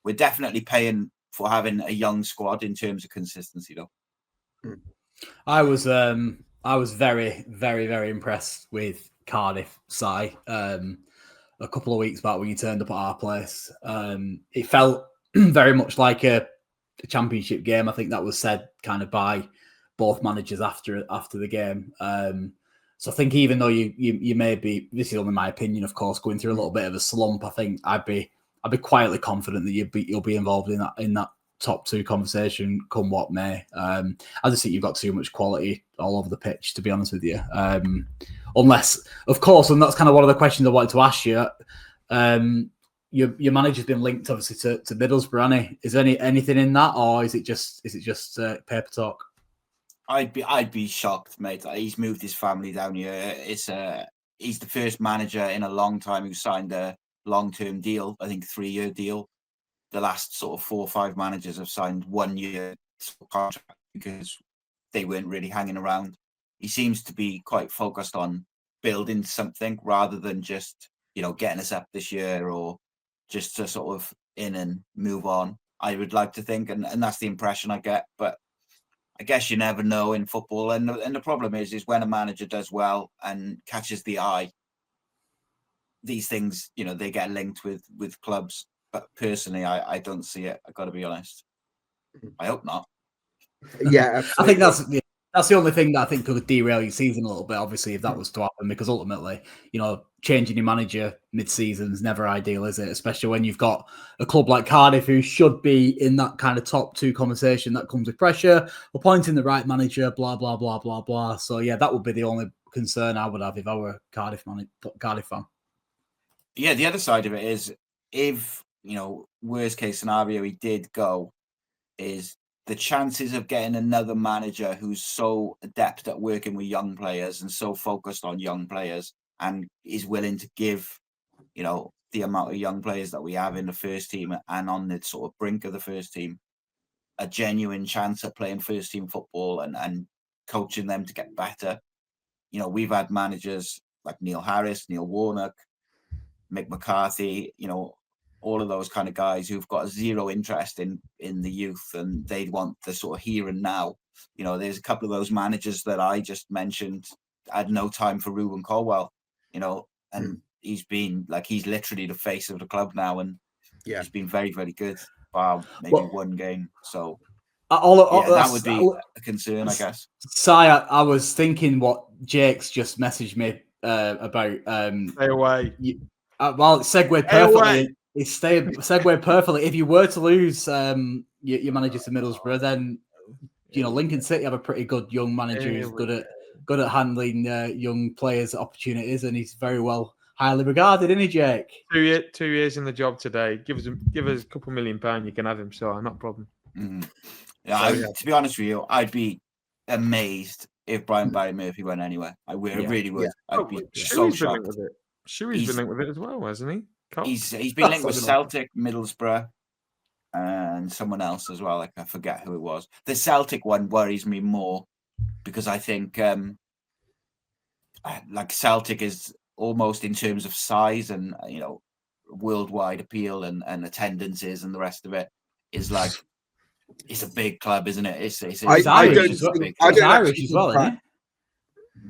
we're definitely paying for having a young squad in terms of consistency, though. I was very, very, very impressed with Cardiff City a couple of weeks back when you turned up at our place. It felt very much like a championship game. I think that was said kind of by both managers after the game. So I think even though you may be, this is only my opinion, of course, going through a little bit of a slump, I think I'd be quietly confident that you'll be involved in that top two conversation come what may. I just think you've got too much quality all over the pitch, to be honest with you. Unless, of course, and that's kind of one of the questions I wanted to ask you. Your manager's been linked obviously to Middlesbrough, Annie. Is there anything in that, or is it just paper talk? I'd be shocked, mate. He's moved his family down here. He's the first manager in a long time who signed a long-term deal. I think 3-year deal. The last sort of 4 or 5 managers have signed 1 year contract because they weren't really hanging around. He seems to be quite focused on building something rather than just, getting us up this year or just to sort of in and move on. I would like to think, and that's the impression I get. But I guess you never know in football. And the problem is when a manager does well and catches the eye, these things, they get linked with clubs. But personally, I don't see it. I've got to be honest. I hope not. Yeah, absolutely. I think that's the only thing that I think could derail your season a little bit, obviously, if that was to happen, because ultimately, changing your manager mid-season is never ideal, is it? Especially when you've got a club like Cardiff who should be in that kind of top 2 conversation that comes with pressure, appointing the right manager, blah, blah, blah, blah, blah. So, yeah, that would be the only concern I would have if I were a Cardiff fan. Yeah, the other side of it is if, worst case scenario he did go, is the chances of getting another manager who's so adept at working with young players and so focused on young players and is willing to give, the amount of young players that we have in the first team and on the sort of brink of the first team, a genuine chance at playing first team football and coaching them to get better. We've had managers like Neil Harris, Neil Warnock, Mick McCarthy, all of those kind of guys who've got zero interest in the youth and they want the sort of here and now. There's a couple of those managers that I just mentioned had no time for Ruben Colwell, and he's been he's literally the face of the club now, and he's been very, very good. Bar maybe one game. So that would be a concern, I guess. Si, I was thinking what Jake's just messaged me about. Stay away. Well, it segued perfectly. It segued perfectly. If you were to lose your manager to Middlesbrough, then Lincoln City have a pretty good young manager who's good at handling young players' opportunities, and he's very highly regarded, isn't he, Jake? 2 years in the job today. Give us a couple £1 million, you can have him. So not a problem. Yeah, to be honest with you, I'd be amazed if Brian Barry Murphy went anywhere. I really would. I'd be so shocked. Shuey's been linked with it as well, hasn't he? He's been linked with Celtic, Middlesbrough, and someone else as well. I forget who it was. The Celtic one worries me more because I think Celtic is almost in terms of size and worldwide appeal and attendances and the rest of it is it's a big club, isn't it? It's Irish as well, isn't it?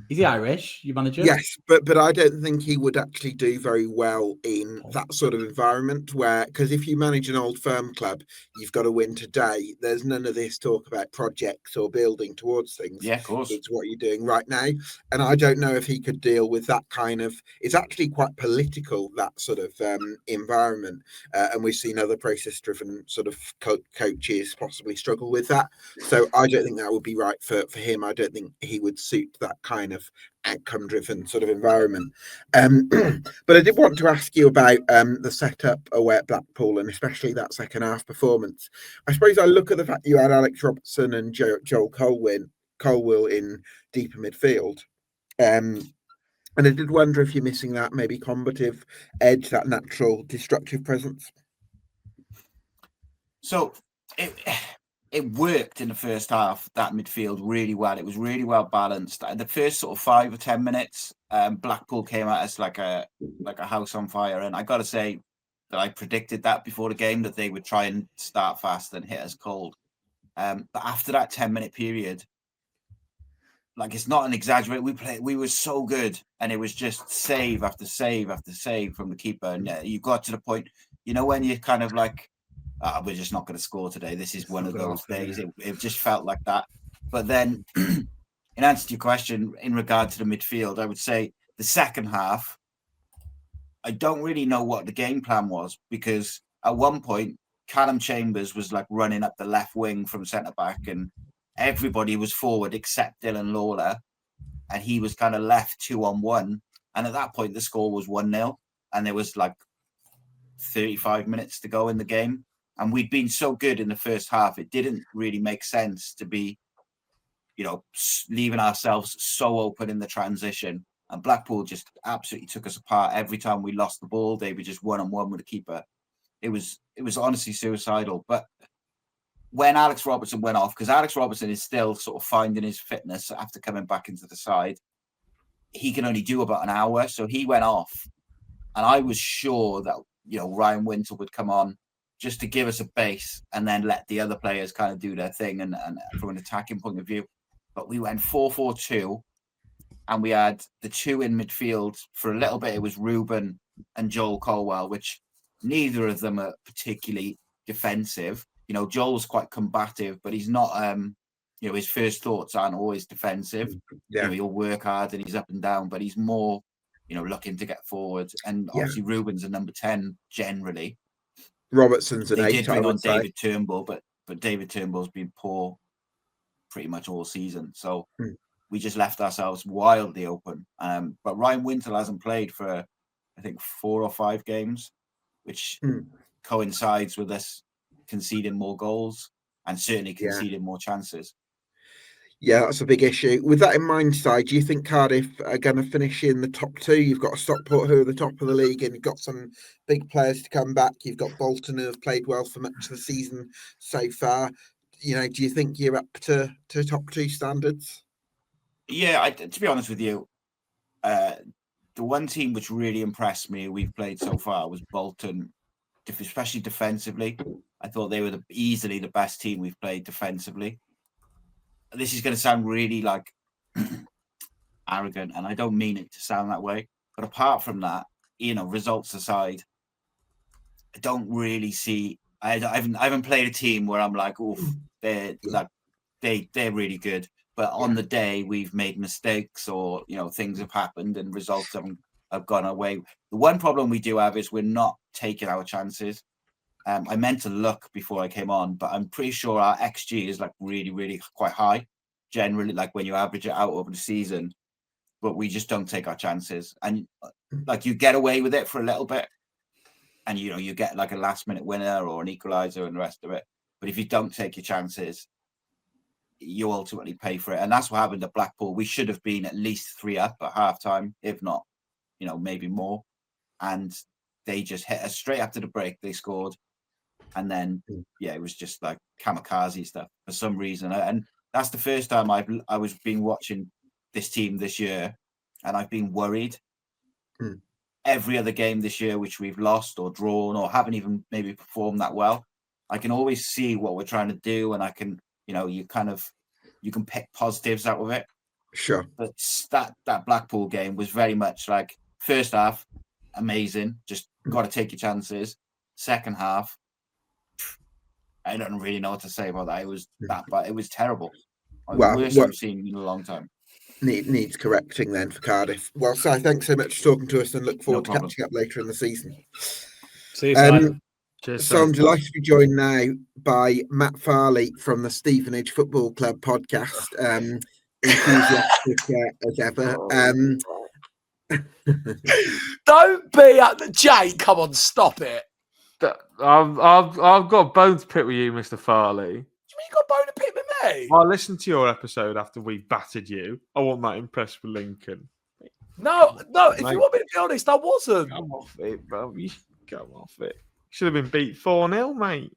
Is he Irish, your manager? Yes, but I don't think he would actually do very well in that sort of environment because if you manage an old firm club, you've got to win today. There's none of this talk about projects or building towards things. Yeah, of course. It's what you're doing right now. And I don't know if he could deal with that kind of, it's actually quite political, that sort of environment. And we've seen other process-driven sort of coaches possibly struggle with that. So I don't think that would be right for him. I don't think he would suit that kind of outcome-driven sort of environment. But I did want to ask you about the setup away at Blackpool and especially that second half performance. I suppose I look at the fact you had Alex Robertson and Joel Colwill in deeper midfield. And I did wonder if you're missing that maybe combative edge, that natural destructive presence. So it worked in the first half, that midfield, really well. It was really well balanced. The first sort of 5 or 10 minutes, Blackpool came at us like a house on fire. And I got to say that I predicted that before the game, that they would try and start fast and hit us cold. But after that 10-minute period, like, it's not an exaggeration. We were so good, and it was just save after save after save from the keeper. And you got to the point, when you're kind of like, we're just not going to score today. This is one of those days. It just felt like that. But then, in answer to your question, in regard to the midfield, I would say the second half, I don't really know what the game plan was, because at one point, Callum Chambers was like running up the left wing from centre back, and everybody was forward except Dylan Lawler, and he was kind of left 2-on-1. And at that point, the score was 1-0, and there was like 35 minutes to go in the game. And we'd been so good in the first half, it didn't really make sense to be, leaving ourselves so open in the transition. And Blackpool just absolutely took us apart. Every time we lost the ball, they were just 1-on-1 with the keeper. It was honestly suicidal. But when Alex Robertson went off, because Alex Robertson is still sort of finding his fitness after coming back into the side, he can only do about an hour. So he went off. And I was sure that, Ryan Winter would come on just to give us a base and then let the other players kind of do their thing and from an attacking point of view. But we went 4-4-2, and we had the two in midfield. For a little bit, it was Ruben and Joel Colwill, which neither of them are particularly defensive. Joel's quite combative, but he's not, his first thoughts aren't always defensive. Yeah. He'll work hard and he's up and down, but he's more, looking to get forward. And obviously Ruben's a number 10 generally. Robertson's an 8. They did bring on David Turnbull, but David Turnbull's been poor pretty much all season. So we just left ourselves wildly open. But Ryan Winter hasn't played for, I think, 4 or 5 games, which coincides with us conceding more goals and certainly conceding more chances. Yeah, that's a big issue. With that in mind, Si, do you think Cardiff are going to finish in the top 2? You've got Stockport, who are the top of the league, and you've got some big players to come back. You've got Bolton, who have played well for much of the season so far. Do you think you're up to top 2 standards? Yeah, to be honest with you, the one team which really impressed me we've played so far was Bolton, especially defensively. I thought they were easily the best team we've played defensively. This is going to sound really like arrogant, and I don't mean it to sound that way. But apart from that, results aside, I don't really see. I haven't played a team where I'm like, oof, they're really good. But on the day, we've made mistakes, or things have happened, and results have gone away. The one problem we do have is we're not taking our chances. I meant to look before I came on, but I'm pretty sure our XG is like really, really quite high, generally, like when you average it out over the season. But we just don't take our chances, and like you get away with it for a little bit, and you get like a last-minute winner or an equaliser and the rest of it. But if you don't take your chances, you ultimately pay for it, and that's what happened at Blackpool. We should have been at least 3 up at halftime, if not, maybe more, and they just hit us straight after the break. They scored. And then, it was just like kamikaze stuff for some reason. And that's the first time I was been watching this team this year, and I've been worried. Every other game this year, which we've lost or drawn or haven't even maybe performed that well, I can always see what we're trying to do, and I can, you can pick positives out of it. Sure. But that Blackpool game was very much like first half, amazing, just got to take your chances. Second half, I don't really know what to say about that. It was but it was terrible. Worst I've seen in a long time. Needs correcting then for Cardiff. Well, Si, thanks so much for talking to us, and look forward to catching up later in the season. See you, Si. Cheers, so I'm delighted to be joined now by Matt Farley from the Stevenage Football Club podcast. Enthusiastic as ever. Don't be Jay. Come on, stop it. I've got a bone to pick with you, Mr. Farley. Do you mean you got a bone to pick with me? I listened to your episode after we battered you. I wasn't that impressed with Lincoln. No. If you want me to be honest, I wasn't. Come off it, bro. Come off it. Should have been beat 4-0, mate.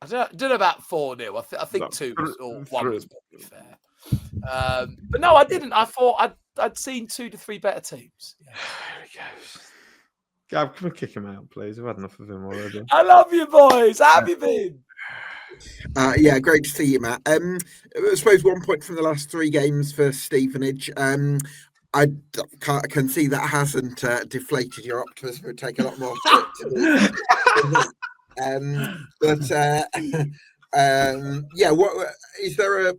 I don't know about 4-0. I think 2 or 1 was probably fair. But no, I didn't. I thought I'd seen 2 to 3 better teams. Yeah. There he goes. Gab, can we kick him out, please? I've had enough of him already. I love you, boys. How have you been? Yeah, great to see you, Matt. I suppose 1 point from the last 3 games for Stevenage. I can see that hasn't deflated your optimism. It would take a lot more to do. Yeah, what is there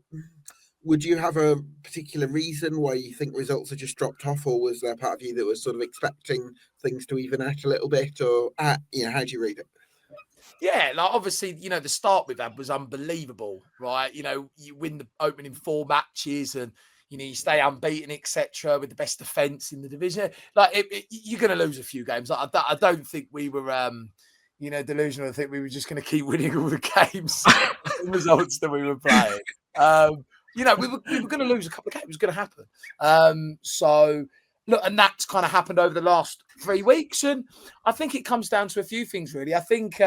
would you have a particular reason why you think results have just dropped off, or was there part of you that was sort of expecting things to even out a little bit, or how do you read it? Yeah, like obviously, the start we've had was unbelievable, right? You win the opening 4 matches and, you stay unbeaten, etc., with the best defence in the division. Like, you're going to lose a few games. Like, I don't think we were, delusional. I think we were just going to keep winning all the games, the results that we were playing. We were going to lose a couple of games. It was going to happen. So, look, and that's kind of happened over the last 3 weeks. And I think it comes down to a few things, really. I think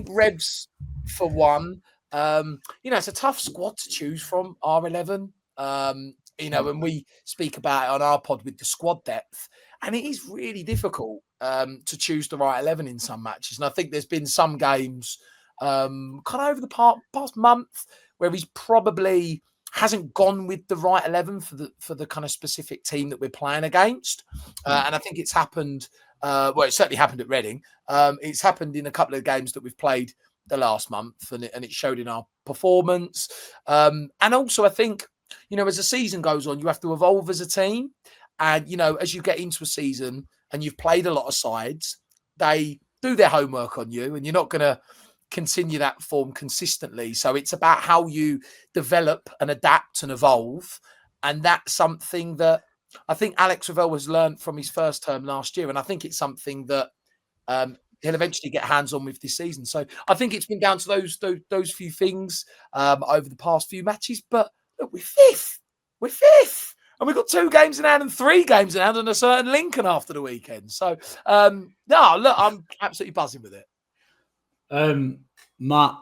Revs, for one, it's a tough squad to choose from, R11. When we speak about it on our pod with the squad depth, and it is really difficult to choose the right 11 in some matches. And I think there's been some games kind of over the past month where he's probably hasn't gone with the right 11 for the kind of specific team that we're playing against. And I think it's happened. It certainly happened at Reading. It's happened in a couple of games that we've played the last month, and it showed in our performance. And also, I think, as the season goes on, you have to evolve as a team. And, as you get into a season and you've played a lot of sides, they do their homework on you, and you're not going to continue that form consistently. So it's about how you develop and adapt and evolve. And that's something that I think Alex Ravel has learned from his first term last year. And I think it's something that he'll eventually get hands on with this season. So I think it's been down to those few things over the past few matches. But look, we're fifth. And we've got 2 games in hand and 3 games in hand and a certain Lincoln after the weekend. So, look, I'm absolutely buzzing with it. Matt,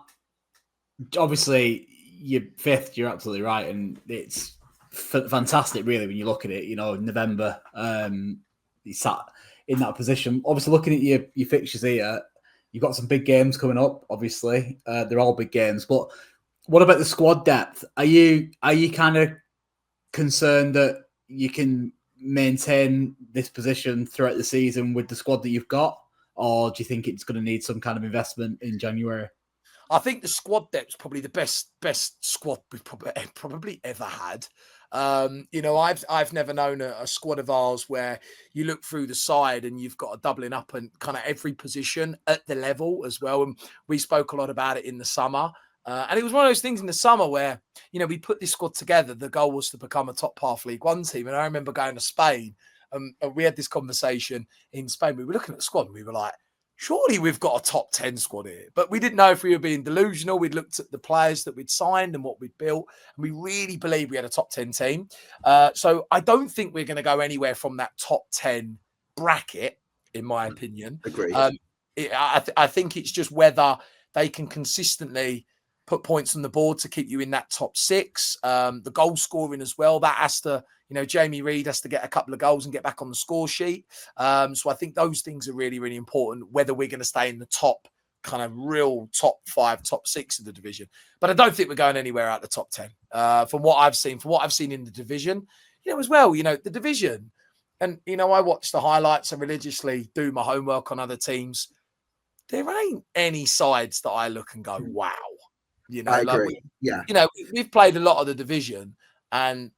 obviously, you're 5th, you're absolutely right. And it's fantastic, really, when you look at it. In November, you sat in that position. Obviously, looking at your fixtures here, you've got some big games coming up, obviously. They're all big games. But what about the squad depth? Are you kind of concerned that you can maintain this position throughout the season with the squad that you've got, or do you think it's going to need some kind of investment in January? I think the squad depth is probably the best squad we've probably ever had. I've never known a squad of ours where you look through the side and you've got a doubling up and kind of every position at the level as well. And we spoke a lot about it in the summer. And it was one of those things in the summer where, we put this squad together. The goal was to become a top half League One team. And I remember going to Spain and we had this conversation in Spain. We were looking at the squad and we were like, surely we've got a top 10 squad here. But we didn't know if we were being delusional. We'd looked at the players that we'd signed and what we'd built. And we really believed we had a top 10 team. So I don't think we're going to go anywhere from that top 10 bracket, in my opinion. Agreed. I think it's just whether they can consistently put points on the board to keep you in that top 6. The goal scoring as well, that has to, Jamie Reid has to get a couple of goals and get back on the score sheet. So I think those things are really, really important, whether we're going to stay in the top kind of real top 5, top 6 of the division. But I don't think we're going anywhere out the top 10 from what I've seen in the division. As well, the division. And, I watch the highlights and religiously do my homework on other teams. There ain't any sides that I look and go, wow. I agree. We've played a lot of the division, and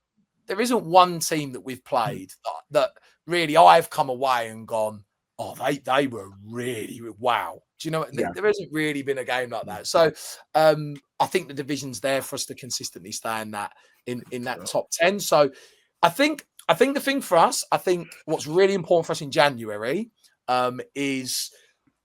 there isn't one team that we've played that really I've come away and gone, oh, they were really wow. Do you know what? There hasn't really been a game like that. So I think the division's there for us to consistently stay in that top 10. So I think the thing for us, I think what's really important for us in January is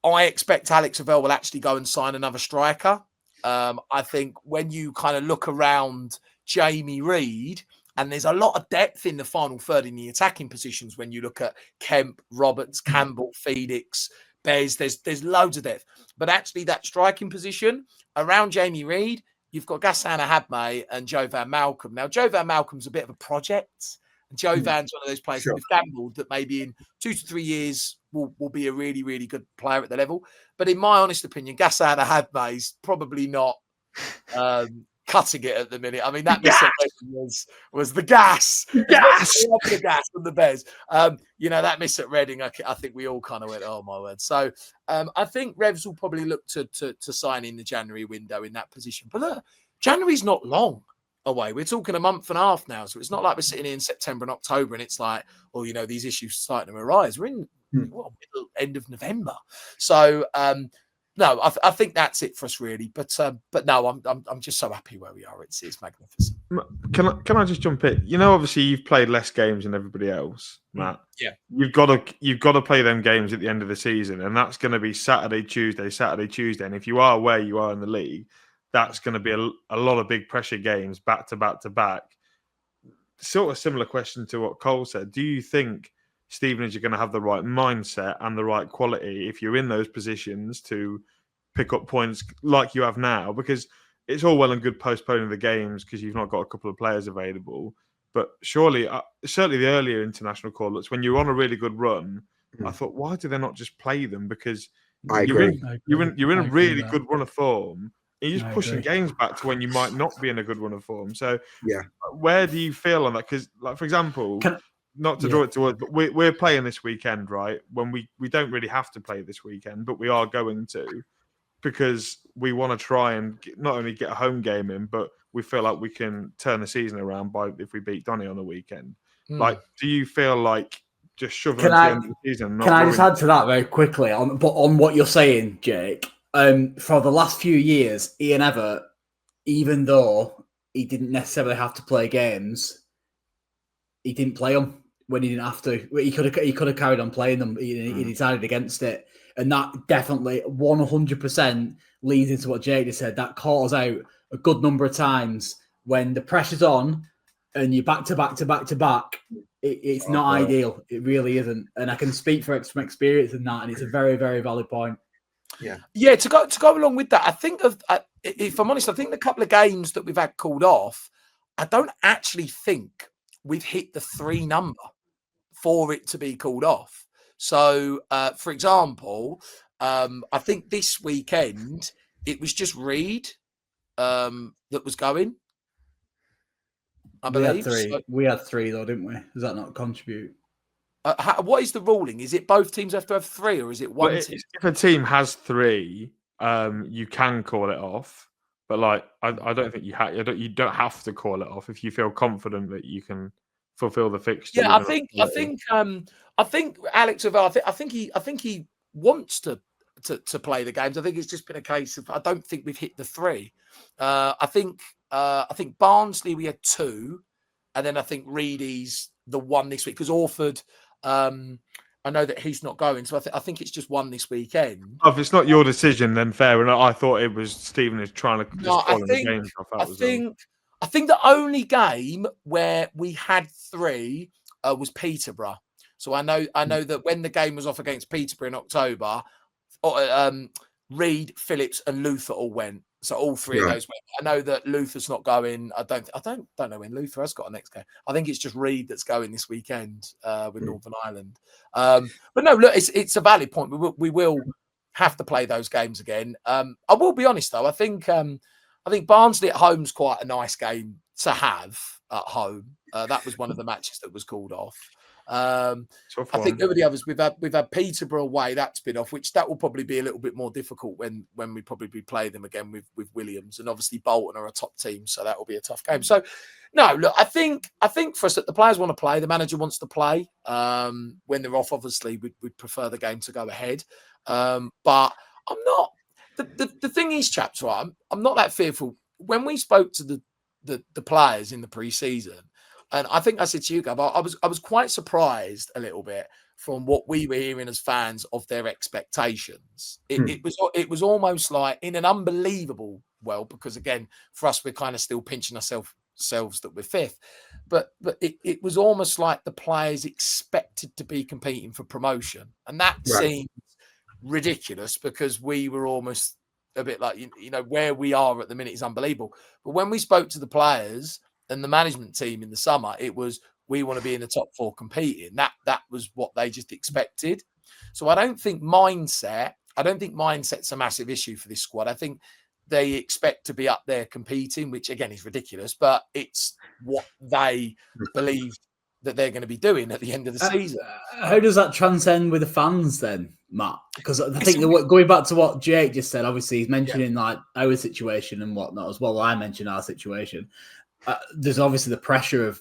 I expect Alex Avell will actually go and sign another striker. I think when you kind of look around Jamie Reid, and there's a lot of depth in the final third in the attacking positions when you look at Kemp, Roberts, Campbell, Felix, Bez, there's loads of depth. But actually that striking position around Jamie Reid, you've got Ghassan Ahadme and Joe Van Malcolm. Now, Joe Van Malcolm's a bit of a project. And Joe Van's one of those players that we've gambled that maybe in 2 to 3 years will be a really, really good player at the level. But in my honest opinion, Ghassan Ahadme is probably not cutting it at the minute. I mean, that was the gas. The gas from the Bears. That miss at Reading, I think we all kind of went, oh, my word. So I think Revs will probably look to sign in the January window in that position. But look, January's not long away. We're talking a month and a half now. So it's not like we're sitting in September and October and it's like, these issues starting to arise. We're in middle, end of November. So, no, I think that's it for us, really. But no, I'm just so happy where we are. It's magnificent. Can I just jump in? Obviously you've played less games than everybody else, Matt. Yeah. You've got to play them games at the end of the season, and that's going to be Saturday, Tuesday. And if you are where you are in the league, that's going to be a lot of big pressure games back to back to back. Sort of similar question to what Cole said. Do you think Stevenage are going to have the right mindset and the right quality if you're in those positions to pick up points like you have now? Because it's all well and good postponing the games because you've not got a couple of players available. But surely, certainly the earlier international call-ups, when you're on a really good run, I thought, why do they not just play them? Because you're in a really good run of form. And you're just pushing games back to when you might not be in a good run of form. So where do you feel on that? Because, like, for example... Not to draw it towards, but we're playing this weekend, right? When we don't really have to play this weekend, but we are going to, because we want to try and not only get a home game in, but we feel like we can turn the season around if we beat Donny on the weekend. Like, do you feel like just shoving it to the end of the season? Can I just add to that very quickly on what you're saying, Jake? For the last few years, Ian Evatt, even though he didn't necessarily have to play games, he didn't play them when he didn't have to. He could have carried on playing them. He decided against it. And that definitely 100% leads into what Jake just said. That caught us out a good number of times when the pressure's on and you're back to back. It's not ideal. It really isn't. And I can speak from experience in that. And it's a very, very valid point. Yeah. To go along with that, I think if I'm honest, I think the couple of games that we've had called off, I don't actually think we've hit the 3 number for it to be called off. So, for example, I think this weekend it was just Reid that was going. I believe we had 3 though, didn't we? Does that not contribute? What is the ruling? Is it both teams have to have 3, or is it one team? If a team has 3, you can call it off. But I don't think you don't have to call it off if you feel confident that you can fulfill the fixture. Yeah, I think Alex Avell, I think he wants to play the games. I think it's just been a case of I don't think we've hit the 3. I think Barnsley we had 2, and then I think Reedy's the 1 this week because Orford. I know that he's not going, so I think it's just 1 this weekend. Oh, if it's not your decision, then fair enough. I thought it was Stevenage trying to just call the games off. I think the only game where we had 3 was Peterborough. So I know that when the game was off against Peterborough in October, Reid, Phillips, and Luther all went. So all 3 of those went. I know that Luther's not going. I don't know when Luther has got a next game. I think it's just Reid that's going this weekend with Northern Ireland. But no, look, it's a valid point. We will have to play those games again. I will be honest though. I think Barnsley at home's quite a nice game to have at home. That was one of the matches that was called off. I think over the others we've had Peterborough away, that's been off, which that will probably be a little bit more difficult when we probably play them again with Williams, and obviously Bolton are a top team, so that will be a tough game. So no, look, I think for us that the players want to play, the manager wants to play. When they're off, obviously we'd prefer the game to go ahead. But I'm not. The thing is, chaps, right? I'm not that fearful. When we spoke to the players in the pre-season, and I think I said to you, Gav, I was quite surprised a little bit from what we were hearing as fans of their expectations. It was almost like in an unbelievable world, because again, for us, we're kind of still pinching ourselves that we're fifth, but it was almost like the players expected to be competing for promotion, and that seemed ridiculous, because we were almost a bit like, you know, where we are at the minute is unbelievable. But when we spoke to the players and the management team in the summer, it was, we want to be in the top four competing. That was what they just expected. So I don't think mindset's a massive issue for this squad. I think they expect to be up there competing, which again is ridiculous, but it's what they believe that they're going to be doing at the end of the season. How does that transcend with the fans then, Matt? Because I think going back to what Jake just said, obviously he's mentioning like our situation and whatnot as well. I mentioned our situation. There's obviously the pressure of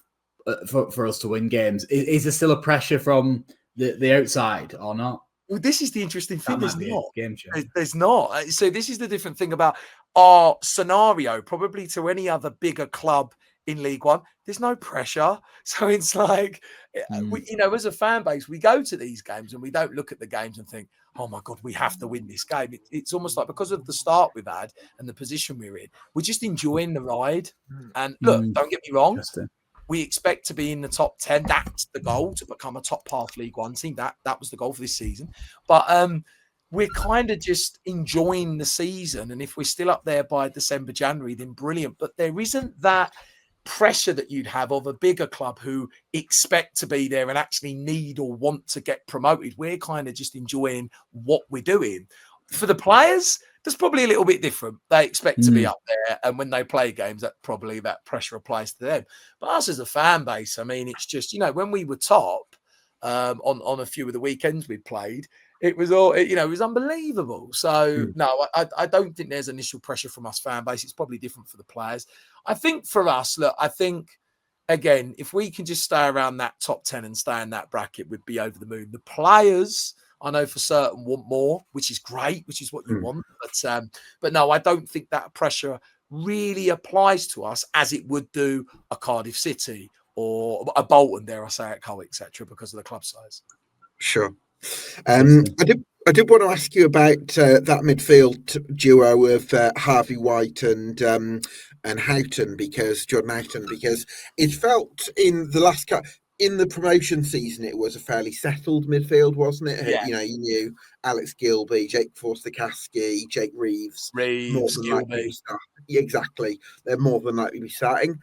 for us to win games. Is there still a pressure from the outside or not? Well, this is the interesting thing. There's not. Game show. There's not. So this is the different thing about our scenario, probably to any other bigger club in League One. There's no pressure. So it's like, you know, as a fan base, we go to these games and we don't look at the games and think, oh my God, we have to win this game. It's almost like, because of the start we've had and the position we're in, we're just enjoying the ride. And look, don't get me wrong, we expect to be in the top 10. That's the goal, to become a top half League One team. That was the goal for this season. But we're kind of just enjoying the season. And if we're still up there by December, January, then brilliant. But there isn't that pressure that you'd have of a bigger club who expect to be there and actually need or want to get promoted. We're kind of just enjoying what we're doing. For the players, that's probably a little bit different. They expect to be up there, and when they play games, that pressure applies to them. But us as a fan base, I mean, it's just, you know, when we were top on a few of the weekends we played, it was all, you know, it was unbelievable. So no, I don't think there's initial pressure from us fan base. It's probably different for the players. I think for us, look, I think, again, if we can just stay around that top 10 and stay in that bracket, we'd be over the moon. The players, I know for certain, want more, which is great, which is what you want. But no, I don't think that pressure really applies to us as it would do a Cardiff City or a Bolton, dare I say, at Hull, etc., because of the club size. Sure. I did want to ask you about that midfield duo of Harvey White and Houghton, because Jordan Houghton, because it felt in the last in the promotion season it was a fairly settled midfield, wasn't it? Yeah. You know, you knew Alex Gilby, Jake Forster-Caskey, Jake Reeves, more than likely to start. Yeah, exactly, they're more than likely to be starting.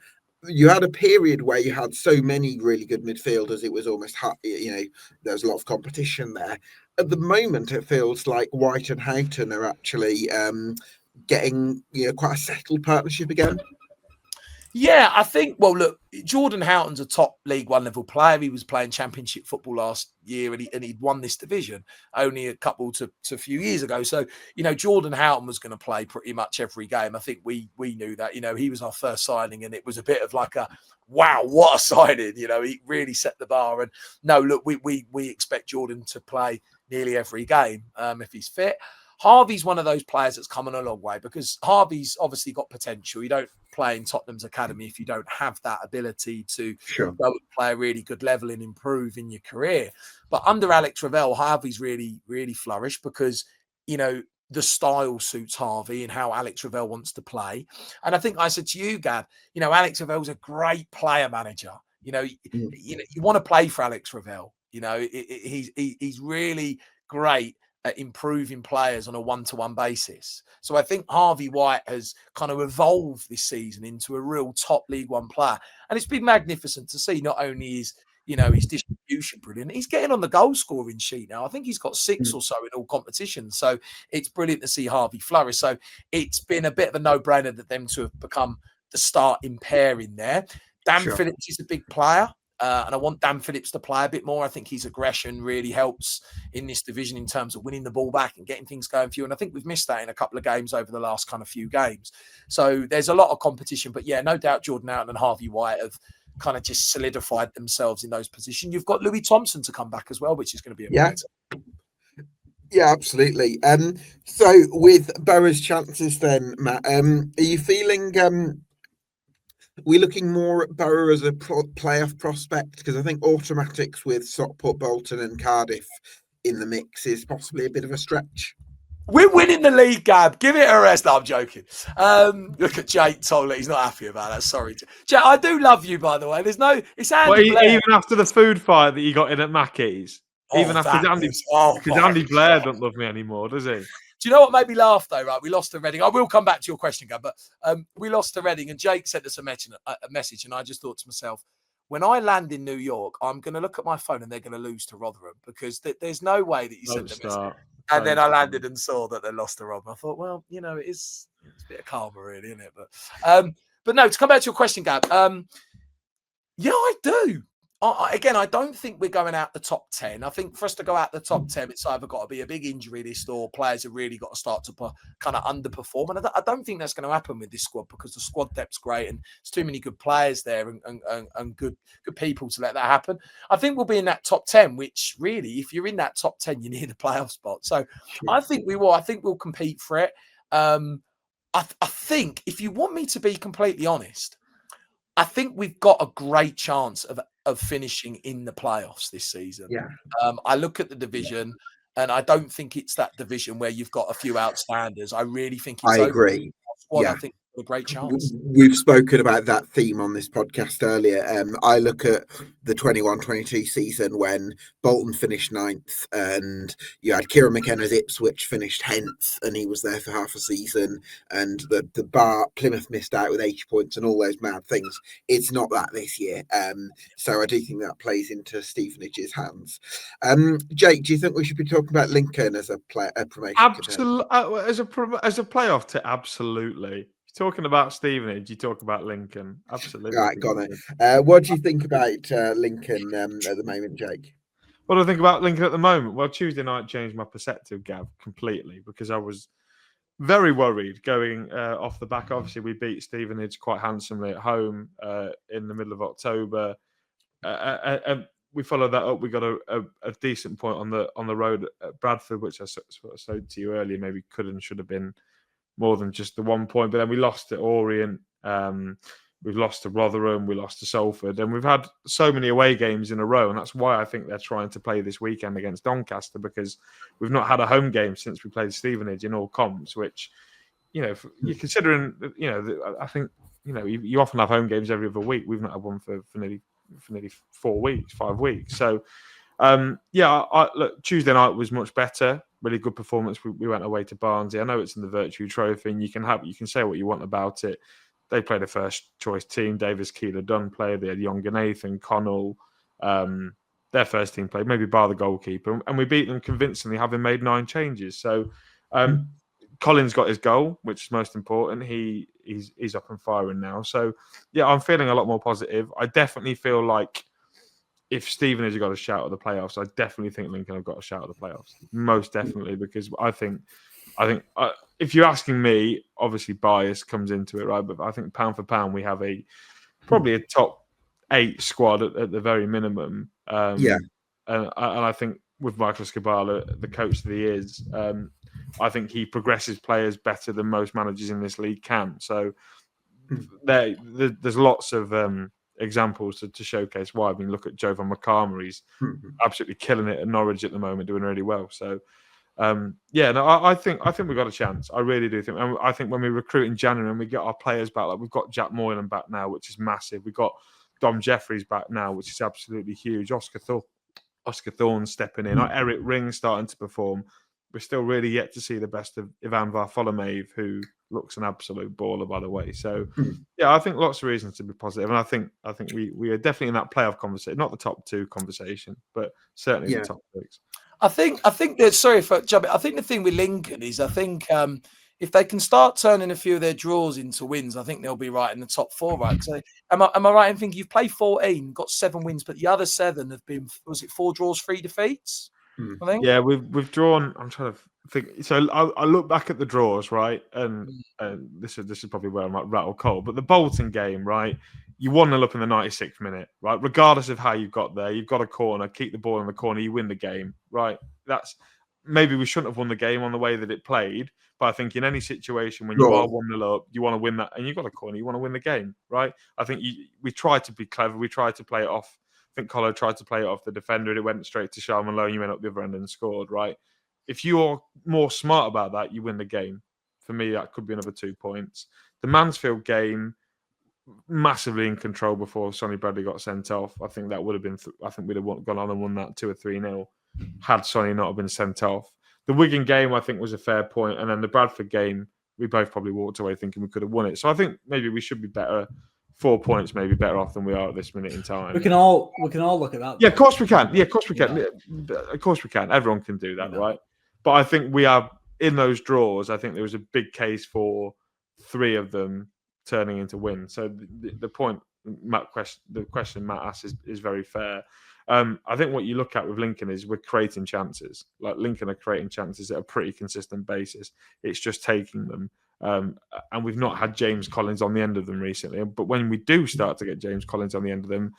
You had a period where you had so many really good midfielders, it was almost, you know, there was a lot of competition there. At the moment, it feels like White and Houghton are actually getting, you know, quite a settled partnership again. Yeah, I think, well, look, Jordan Houghton's a top League One level player. He was playing Championship football last year and he'd won this division only a couple to a few years ago. So, you know, Jordan Houghton was going to play pretty much every game. I think we knew that. You know, he was our first signing and it was a bit of like a, wow, what a signing. You know, he really set the bar. And no, look, we expect Jordan to play nearly every game if he's fit. Harvey's one of those players that's coming a long way, because Harvey's obviously got potential. You don't play in Tottenham's academy if you don't have that ability to go and play a really good level and improve in your career. But under Alex Ravel, Harvey's really, really flourished because, you know, the style suits Harvey and how Alex Ravel wants to play. And I think I said to you, Gab, you know, Alex Ravel's a great player manager. You know, you want to play for Alex Ravel. You know, he's really great at improving players on a one-to-one basis. So I think Harvey White has kind of evolved this season into a real top League One player. And it's been magnificent to see. Not only is, you know, his distribution distribution brilliant. He's getting on the goal scoring sheet now. I think he's got 6 or so in all competitions. So it's brilliant to see Harvey flourish. So it's been a bit of a no-brainer that them two have become the starting pair in there. Dan Phillips is a big player. And I want Dan Phillips to play a bit more. I think his aggression really helps in this division in terms of winning the ball back and getting things going for you. And I think we've missed that in a couple of games over the last kind of few games. So there's a lot of competition. But yeah, no doubt Jordan Houghton and Harvey White have kind of just solidified themselves in those positions. You've got Louis Thompson to come back as well, which is going to be amazing. Yeah, absolutely. So with Borough's chances then, Matt, are you feeling... we're looking more at Borough as a playoff prospect? Because I think automatics with Stockport, Bolton and Cardiff in the mix is possibly a bit of a stretch. We're winning the league, Gab. Give it a rest. No, I'm joking. Look at Jake Tolley. He's not happy about that. Sorry. Jake, I do love you, by the way. It's Andy Blair. Even after the food fight that you got in at Mackey's, Andy Blair don't love me anymore, does he? Do you know what made me laugh, though, right? We lost to Reading. I will come back to your question, Gab, but we lost to Reading, and Jake sent us a message, and I just thought to myself, when I land in New York, I'm going to look at my phone and they're going to lose to Rotherham, because there's no way that you sent the message. And then I landed and saw that they lost to Rotherham. I thought, well, it's a bit of karma, really, isn't it? But no, to come back to your question, Gab, yeah, I do. I don't think we're going out the top 10. I think for us to go out the top 10, it's either got to be a big injury list or players have really got to start to kind of underperform. And I don't think that's going to happen with this squad, because the squad depth's great and there's too many good players there and good people to let that happen. I think we'll be in that top 10, which really, if you're in that top 10, you need a playoff spot. So I think we will. I think we'll compete for it. I think, if you want me to be completely honest, I think we've got a great chance of finishing in the playoffs this season. Yeah. I look at the division, and I don't think it's that division where you've got a few outstanders. I really think it's I agree. Squad, I think a great chance. We've spoken about that theme on this podcast earlier. I look at the 21-22 season when Bolton finished 9th, and you had Kieran McKenna's Ipswich finished 10th, and he was there for half a season, and the Plymouth missed out with 80 points and all those mad things. It's not that this year. So I do think that plays into Stevenage's hands. Jake, do you think we should be talking about Lincoln as a promotion? Absolutely, as a playoff to absolutely. Talking about Stevenage, you talk about Lincoln. Absolutely. Right, got it. What do you think about Lincoln at the moment, Jake? What do I think about Lincoln at the moment? Well, Tuesday night changed my perspective, Gav, completely, because I was very worried going off the back. Obviously, we beat Stevenage quite handsomely at home in the middle of October. And we followed that up. We got a decent point on the road at Bradford, which I sort of said to you earlier, maybe could and should have been more than just the 1 point. But then we lost to Orient, we've lost to Rotherham, we lost to Salford, and we've had so many away games in a row, and that's why I think they're trying to play this weekend against Doncaster, because we've not had a home game since we played Stevenage in all comps, which, you're considering, I think, you often have home games every other week. We've not had one for nearly 5 weeks. So, look, Tuesday night was much better. Really good performance. We went away to Barnsley. I know it's in the Virtue Trophy, and you can say what you want about it. They played a first choice team. Davis, Keeler, Dunn played. They had Younger, Nathan, Connell. Their first team played, maybe bar the goalkeeper, and we beat them convincingly, having made 9 changes. So Collins got his goal, which is most important. He's up and firing now. So yeah, I'm feeling a lot more positive. I definitely feel like if Stevenage have got a shout at the playoffs, I definitely think Lincoln have got a shout at the playoffs. Most definitely, because I think if you're asking me, obviously bias comes into it, right? But I think pound for pound, we have probably a top 8 squad at the very minimum. And I think with Michael Scabala, the coach that he is, I think he progresses players better than most managers in this league can. So there's lots of examples to showcase why. I mean, look at Jovan McCarmer. He's absolutely killing it at Norwich at the moment, doing really well. So, I think we've got a chance. I really do think. And I think when we recruit in January and we get our players back, like we've got Jack Moylan back now, which is massive. We've got Dom Jeffries back now, which is absolutely huge. Oscar Thorne stepping in. Eric Ring starting to perform. we're still really yet to see the best of Ivan Varfolomiev, who looks an absolute baller, by the way. So, yeah, I think lots of reasons to be positive, and I think we are definitely in that playoff conversation, not the top 2 conversation, but certainly the top 6. I think that. Sorry for jumping. I think the thing with Lincoln is, I think if they can start turning a few of their draws into wins, I think they'll be right in the top 4. Right? So, am I right in thinking you've played 14, got 7 wins, but the other 7 have been, was it 4 draws, 3 defeats? I think. Yeah, we've drawn. I'm trying to think. So I look back at the draws, right, and this is probably where I might rattle cold. But the Bolton game, right, you 1-0 up in the 96th minute, right. Regardless of how you got there, you've got a corner, keep the ball in the corner, you win the game, right. That's maybe we shouldn't have won the game on the way that it played, but I think in any situation when you are 1-0 up, you want to win that, and you've got a corner, you want to win the game, right. I think we tried to be clever, we tried to play it off. I think Colo tried to play it off the defender and it went straight to Charles Malone. You went up the other end and scored, right? If you're more smart about that, you win the game. For me, that could be another 2 points. The Mansfield game, massively in control before Sonny Bradley got sent off. I think that would have been, I think we'd have gone on and won that 2 or 3-0 had Sonny not have been sent off. The Wigan game, I think, was a fair point. And then the Bradford game, we both probably walked away thinking we could have won it. So I think maybe we should be better. 4 points, maybe better off than we are at this minute in time. We can all look at that. Yeah, of course we can. Yeah, of course we can. Yeah. Of course we can. Everyone can do that, right? But I think we are in those draws. I think there was a big case for 3 of them turning into wins. So the point, the question Matt asks is very fair. I think what you look at with Lincoln is we're creating chances. Like Lincoln are creating chances at a pretty consistent basis. It's just taking them. And we've not had James Collins on the end of them recently. But when we do start to get James Collins on the end of them,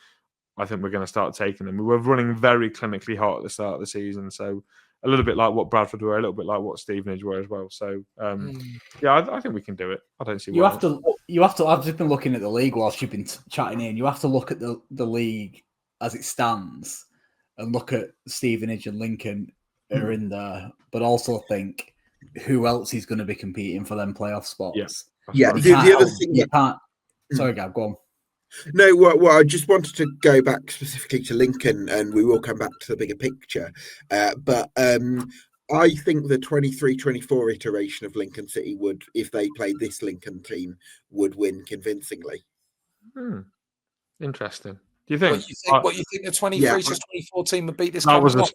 I think we're going to start taking them. We were running very clinically hot at the start of the season. So a little bit like what Bradford were, a little bit like what Stevenage were as well. So, yeah, I think we can do it. I don't see why. You have to, I've just been looking at the league whilst you've been chatting in. You have to look at the league as it stands and look at Stevenage and Lincoln are in there, but also think, who else is going to be competing for them playoff spots? Yeah. The other thing you can't. Sorry, Gab, go on. No, well, I just wanted to go back specifically to Lincoln, and we will come back to the bigger picture. But I think the 23-24 iteration of Lincoln City would, if they played this Lincoln team, would win convincingly. Interesting. Do you think? What you think the 23-24 team would beat this? That was a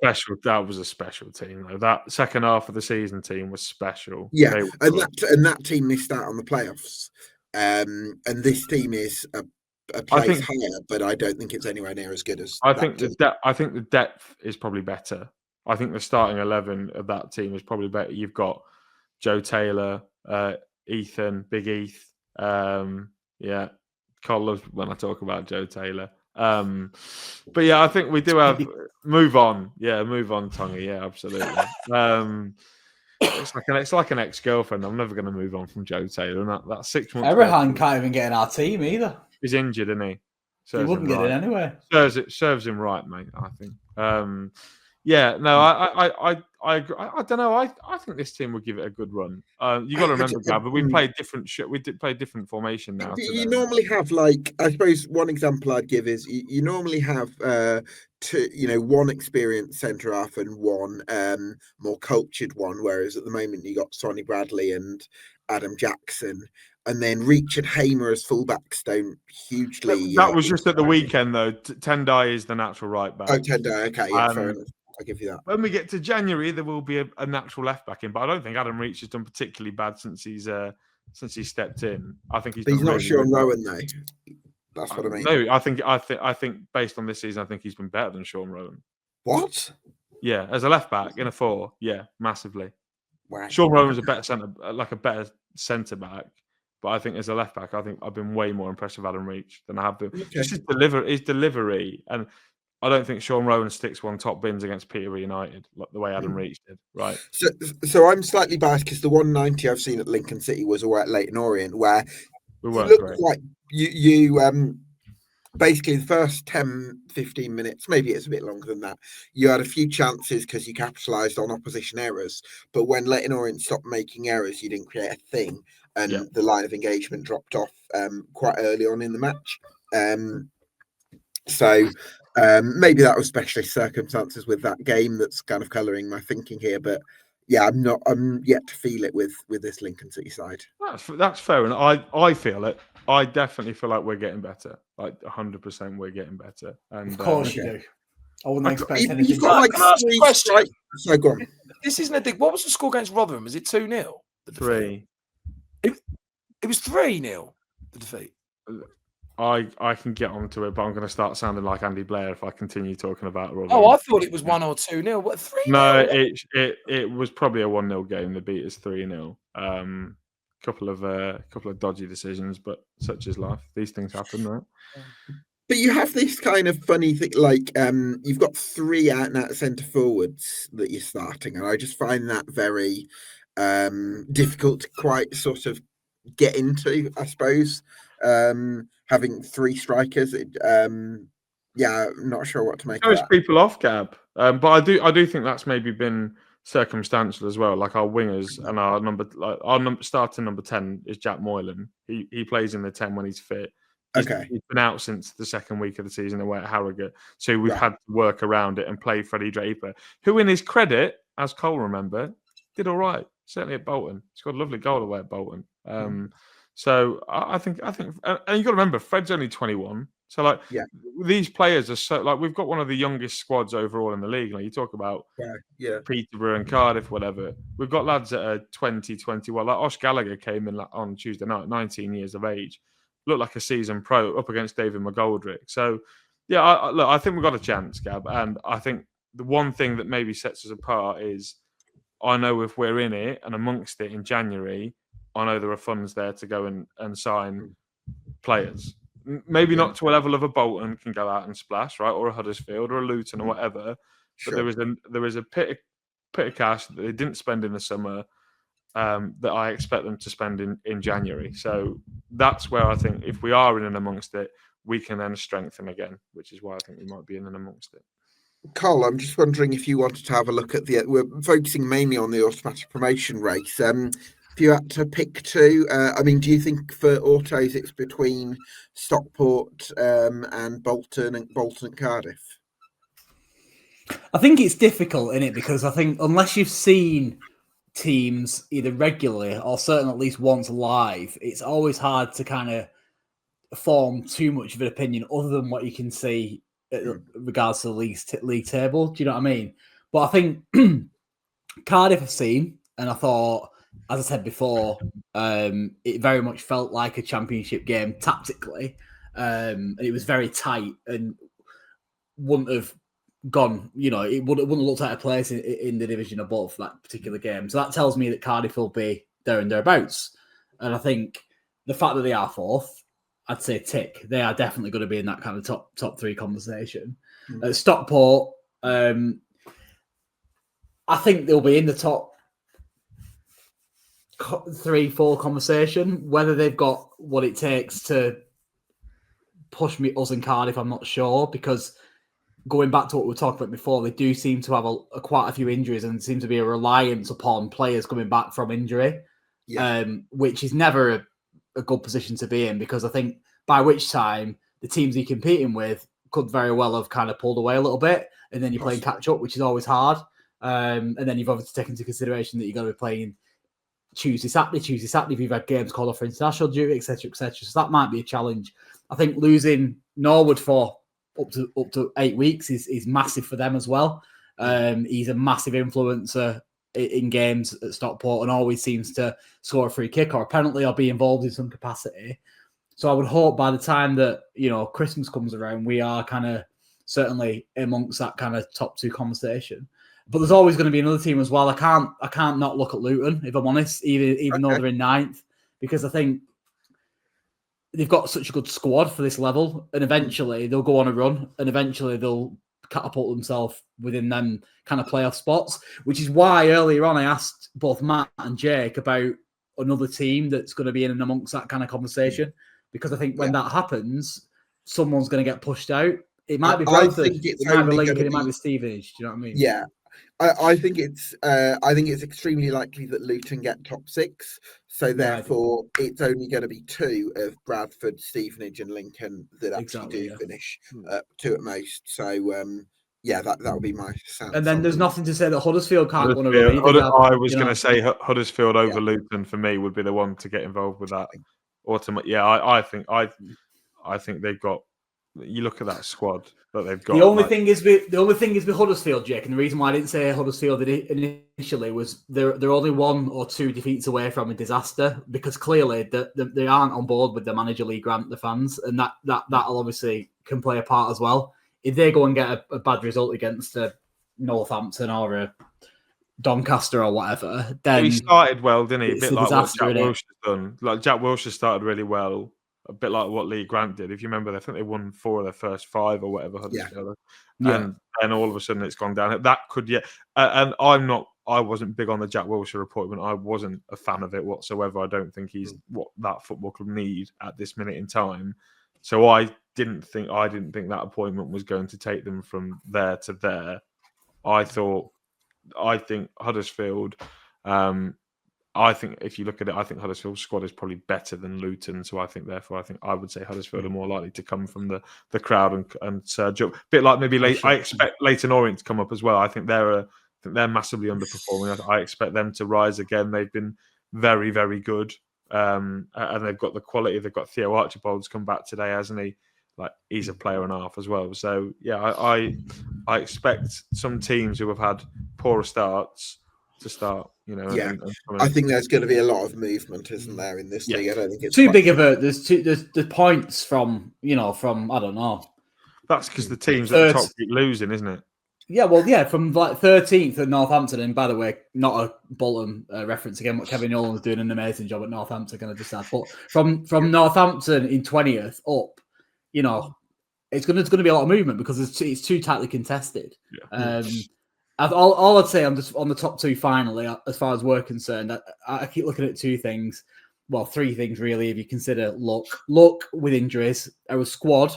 special team, though. That second half of the season team was special. Yeah, and that team missed out on the playoffs. And this team is a place higher, but I don't think it's anywhere near as good as. I think the depth is probably better. I think the starting 11 of that team is probably better. You've got Joe Taylor, Ethan, Big Heath. Yeah, Cole loves when I talk about Joe Taylor. But yeah, I think we do have move on. Yeah, move on, Tongy. Yeah, absolutely. It's like an ex-girlfriend. I'm never going to move on from Joe Taylor. And that 6 months. Everyone can't even get in our team either. He's injured, isn't he? He wouldn't get it anyway. Serves him right, mate. I think. Yeah, no, I agree. I don't know. I think this team will give it a good run. You got to remember, Gab, but we played different. We did play different formation now. You normally have, like, I suppose one example I'd give is you normally have one experienced centre half and one more cultured one. Whereas at the moment you got Sonny Bradley and Adam Jackson. And then Reach and Hamer as fullbacks don't hugely. That was just at the weekend, though. Tendai is the natural right back. Oh, Tendai. Okay, yeah, fair enough. I'll give you that. When we get to January, there will be a natural left back in, but I don't think Adam Reach has done particularly bad since he's stepped in. I think he's not really Sean Rowan though. That's what I mean. No, I think based on this season, I think he's been better than Sean Rowan. What? Yeah, as a left back in a 4, yeah, massively. Wow. Sean Rowan was a better centre back. But I think as a left back, I think I've been way more impressed with Adam Reach than I have been. Okay. Just his delivery, and I don't think Sean Rowan sticks one top bins against Peterborough United like the way Adam Reach did. Right. So I'm slightly biased because the 190 I've seen at Lincoln City was away at Leyton Orient, where we looked like you basically the first 10-15 minutes, maybe it's a bit longer than that, you had a few chances because you capitalised on opposition errors. But when Leyton Orient stopped making errors, you didn't create a thing. And the line of engagement dropped off quite early on in the match. So maybe that was specialist circumstances with that game that's kind of colouring my thinking here. But I'm yet to feel it with this Lincoln City side. That's fair, and I feel it. I definitely feel like we're getting better. Like 100%, we're getting better. And of course you do. I wouldn't expect anything. You've got like Can I ask a question? So go on. This isn't a dig. What was the score against Rotherham? Was it 2-0? 3. It was 3-0. The defeat. I can get onto it, but I'm going to start sounding like Andy Blair if I continue talking about Rotherham. Oh, I thought it was 1 or 2-0. What 3-0? No, it was probably a 1-0 game. The beat is 3-0. Couple of dodgy decisions, but such is life. These things happen, right? But you have this kind of funny thing, like you've got 3 out-and-out centre forwards that you're starting, and I just find that very difficult to quite sort of get into, I suppose. Having 3 strikers, I'm not sure what to make of that. People off, Gab, but I do think that's maybe been circumstantial as well. Like our wingers and our starting number 10 is Jack Moylan. He plays in the 10 when he's fit. He's been out since the second week of the season away at Harrogate, so we've had to work around it and play Freddie Draper, who, in his credit, as Cole remember, did all right. Certainly at Bolton, he scored a lovely goal away at Bolton. So I think, and you got to remember, Fred's only 21. So these players are so we've got one of the youngest squads overall in the league. Like you talk about Peterborough and Cardiff, whatever. We've got lads that are 20, 21. Like Osh Gallagher came in on Tuesday night, 19 years of age, looked like a seasoned pro up against David McGoldrick. So I think we've got a chance, Gab. And I think the one thing that maybe sets us apart is I know if we're in it and amongst it in January, I know there are funds there to go and sign players. Maybe not to a level of a Bolton can go out and splash, right, or a Huddersfield or a Luton or whatever. But there is a pit of cash that they didn't spend in the summer that I expect them to spend in January. So that's where I think if we are in and amongst it, we can then strengthen again, which is why I think we might be in and amongst it. Carl, I'm just wondering if you wanted to have a look at we're focusing mainly on the automatic promotion race. If you had to pick 2, do you think for autos it's between Stockport and Bolton and Cardiff? I think it's difficult, isn't it? Because I think unless you've seen teams either regularly or certainly at least once live, it's always hard to kind of form too much of an opinion other than what you can see in regards to the league table. Do you know what I mean? But I think Cardiff I've seen, and I thought, as I said before, it very much felt like a championship game tactically. And it was very tight and wouldn't have gone, it wouldn't have looked at a place in the division above that particular game. So that tells me that Cardiff will be there and thereabouts. And I think the fact that they are 4th, I'd say tick. They are definitely going to be in that kind of top 3 conversation. Stockport, I think they'll be in the top 3-4 conversation. Whether they've got what it takes to push us in Cardiff, I'm not sure, because going back to what we were talking about before, they do seem to have quite a few injuries and seem to be a reliance upon players coming back from injury, which is never a good position to be in, because I think by which time the teams you're competing with could very well have kind of pulled away a little bit, and then you're playing catch up, which is always hard. And then you've obviously taken into consideration that you're going to be playing Tuesday, Saturday if you've had games called off for international duty, etc. So that might be a challenge. I think losing Norwood for up to 8 weeks is massive for them as well. He's a massive influencer in games at Stockport and always seems to score a free kick or a penalty or be involved in some capacity. So I would hope by the time that Christmas comes around, we are kind of certainly amongst that kind of top 2 conversation. But there's always going to be another team as well. I can't not look at Luton, if I'm honest, even though they're in 9th, because I think they've got such a good squad for this level, and eventually they'll go on a run, and eventually they'll catapult themselves within them kind of playoff spots, which is why earlier on I asked both Matt and Jake about another team that's going to be in and amongst that kind of conversation, because I think when that happens, someone's going to get pushed out. It might be Bradford, it might be Lincoln, it might be Stevenage. Do you know what I mean? Yeah. I think it's extremely likely that Luton get top 6. So therefore, it's only going to be 2 of Bradford, Stevenage, and Lincoln that actually do finish 2 at most. So yeah, that would be my sense. And then there's nothing to say that Huddersfield can't win a Huddersfield, run either. I was going to say Huddersfield over Luton for me would be the one to get involved with that. Yeah, I think they've got. You look at that squad that they've got. The only thing is with Huddersfield, Jake, and the reason why I didn't say Huddersfield initially was they're only 1 or 2 defeats away from a disaster, because clearly they aren't on board with the manager Lee Grant, the fans, and that'll obviously can play a part as well. If they go and get a bad result against a Northampton or a Doncaster or whatever, then he started well, didn't he? A bit like what Jack Wilshere has done. Like Jack Wilshere started really well, a bit like what Lee Grant did. If you remember, I think they won 4 of their first 5 or whatever. And all of a sudden it's gone down. That could, and I wasn't big on the Jack Wilshere appointment. I wasn't a fan of it whatsoever. I don't think he's what that football club need at this minute in time. So I didn't think that appointment was going to take them from there to there. I think Huddersfield. I think if you look at it, I think Huddersfield's squad is probably better than Luton. So I think I would say Huddersfield are more likely to come from the crowd and surge up. A bit like maybe I expect Leyton Orient to come up as well. I think they're massively underperforming. I expect them to rise again. They've been very, very good. And they've got the quality. They've got Theo Archibald's come back today, hasn't he? Like, he's a player and a half as well. So yeah, I expect some teams who have had poorer starts to start. I think there's going to be a lot of movement, isn't there, in this league? I don't think it's too big of a. There's points from I don't know. That's because the teams at the top keep losing, isn't it? Yeah, well, yeah, from like 13th at Northampton, and by the way, not a Bolton reference again. What Kevin Nolan's doing an amazing job at Northampton, going to decide. But from Northampton in 20th up, it's going to be a lot of movement because it's too tightly contested. Yeah. All I'd say on the top 2 finally, as far as we're concerned, I keep looking at 2 things. Well, 3 things really, if you consider luck with injuries, our squad,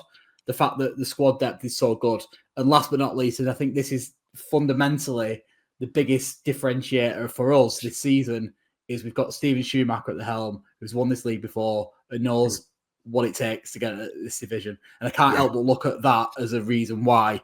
the fact that the squad depth is so good. And last but not least, and I think this is fundamentally the biggest differentiator for us this season, is we've got Steven Schumacher at the helm, who's won this league before and knows what it takes to get at this division. And I can't help but look at that as a reason why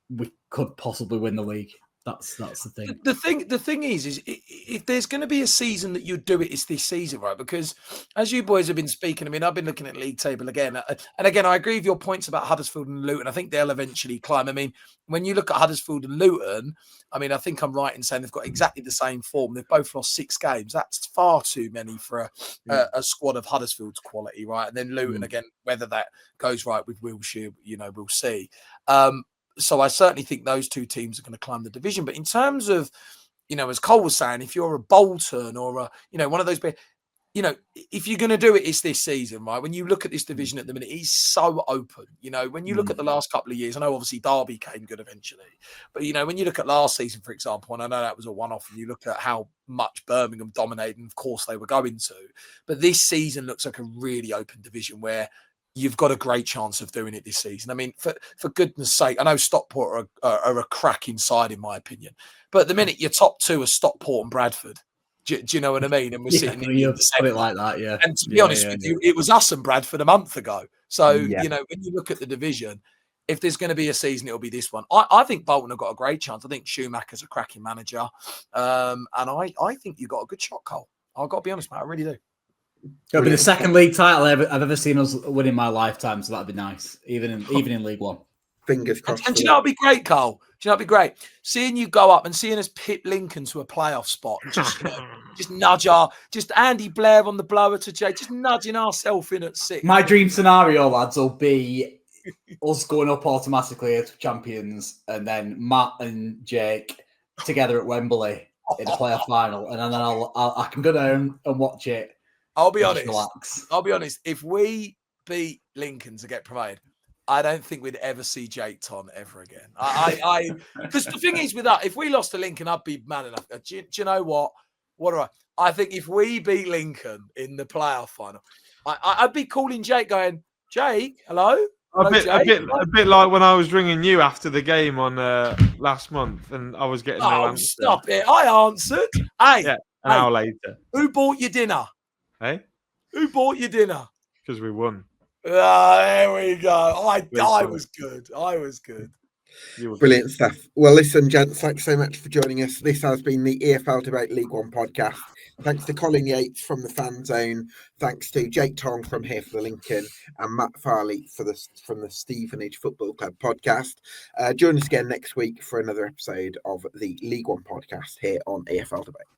we could possibly win the league. That's the thing. The thing is if there's going to be a season that you do it, it's this season, right? Because as you boys have been speaking, I mean, I've been looking at league table again, and again, I agree with your points about Huddersfield and Luton. I think they'll eventually climb. I mean, when you look at Huddersfield and Luton, I mean, I think I'm right in saying they've got exactly the same form. They've both lost 6 games. That's far too many for a squad of Huddersfield's quality, right? And then Luton again, whether that goes right with Wilshere, we'll see. So I certainly think those 2 teams are going to climb the division. But in terms of, as Cole was saying, if you're a Bolton or one of those, if you're going to do it, it's this season, right? When you look at this division at the minute, it's so open. When you look at the last couple of years, I know obviously Derby came good eventually, but when you look at last season, for example, and I know that was a one-off, and you look at how much Birmingham dominated, and of course they were going to, but this season looks like a really open division where you've got a great chance of doing it this season. I mean, for goodness sake, I know Stockport are a cracking side in my opinion, but at the minute your top 2 are Stockport and Bradford. Do you know what I mean? And we're sitting in it like that, yeah. And to be honest with you, it was us and Bradford a month ago. So when you look at the division, if there's going to be a season, it'll be this one. I think Bolton have got a great chance. I think Schumacher's a cracking manager, and I think you've got a good shot, Cole. I've got to be honest, mate. I really do. It'll be the second league title I've ever seen us win in my lifetime, so that'd be nice, even in League One. Fingers crossed. And do you know what'd be great, Cole? Do you know what'd be great? Seeing you go up and seeing us pit Lincoln to a playoff spot and just nudge just Andy Blair on the blower to Jay, just nudging ourselves in at 6. My dream scenario, lads, will be us going up automatically as champions, and then Matt and Jake together at Wembley in the playoff final, and then I can go down and watch it. I'll be honest. If we beat Lincoln to get promoted, I don't think we'd ever see Jake Ton ever again. Because the thing is with that, if we lost to Lincoln, I'd be mad enough. Do you know what? I think if we beat Lincoln in the playoff final, I'd be calling Jake, going, Jake, hello. A bit like when I was ringing you after the game on last month, and I was getting no answer. Stop it! I answered. Hey, an hour later. Who bought your dinner? Hey, who bought your dinner? Because we won. There we go. I was good. Brilliant stuff. Well, listen, gents, thanks so much for joining us. This has been the EFL Debate League One podcast. Thanks to Colin Yates from the Fan Zone. Thanks to Jake Tong from Here for the Lincoln and Matt Farley from the Stevenage Football Club podcast. Join us again next week for another episode of the League One podcast here on EFL Debate.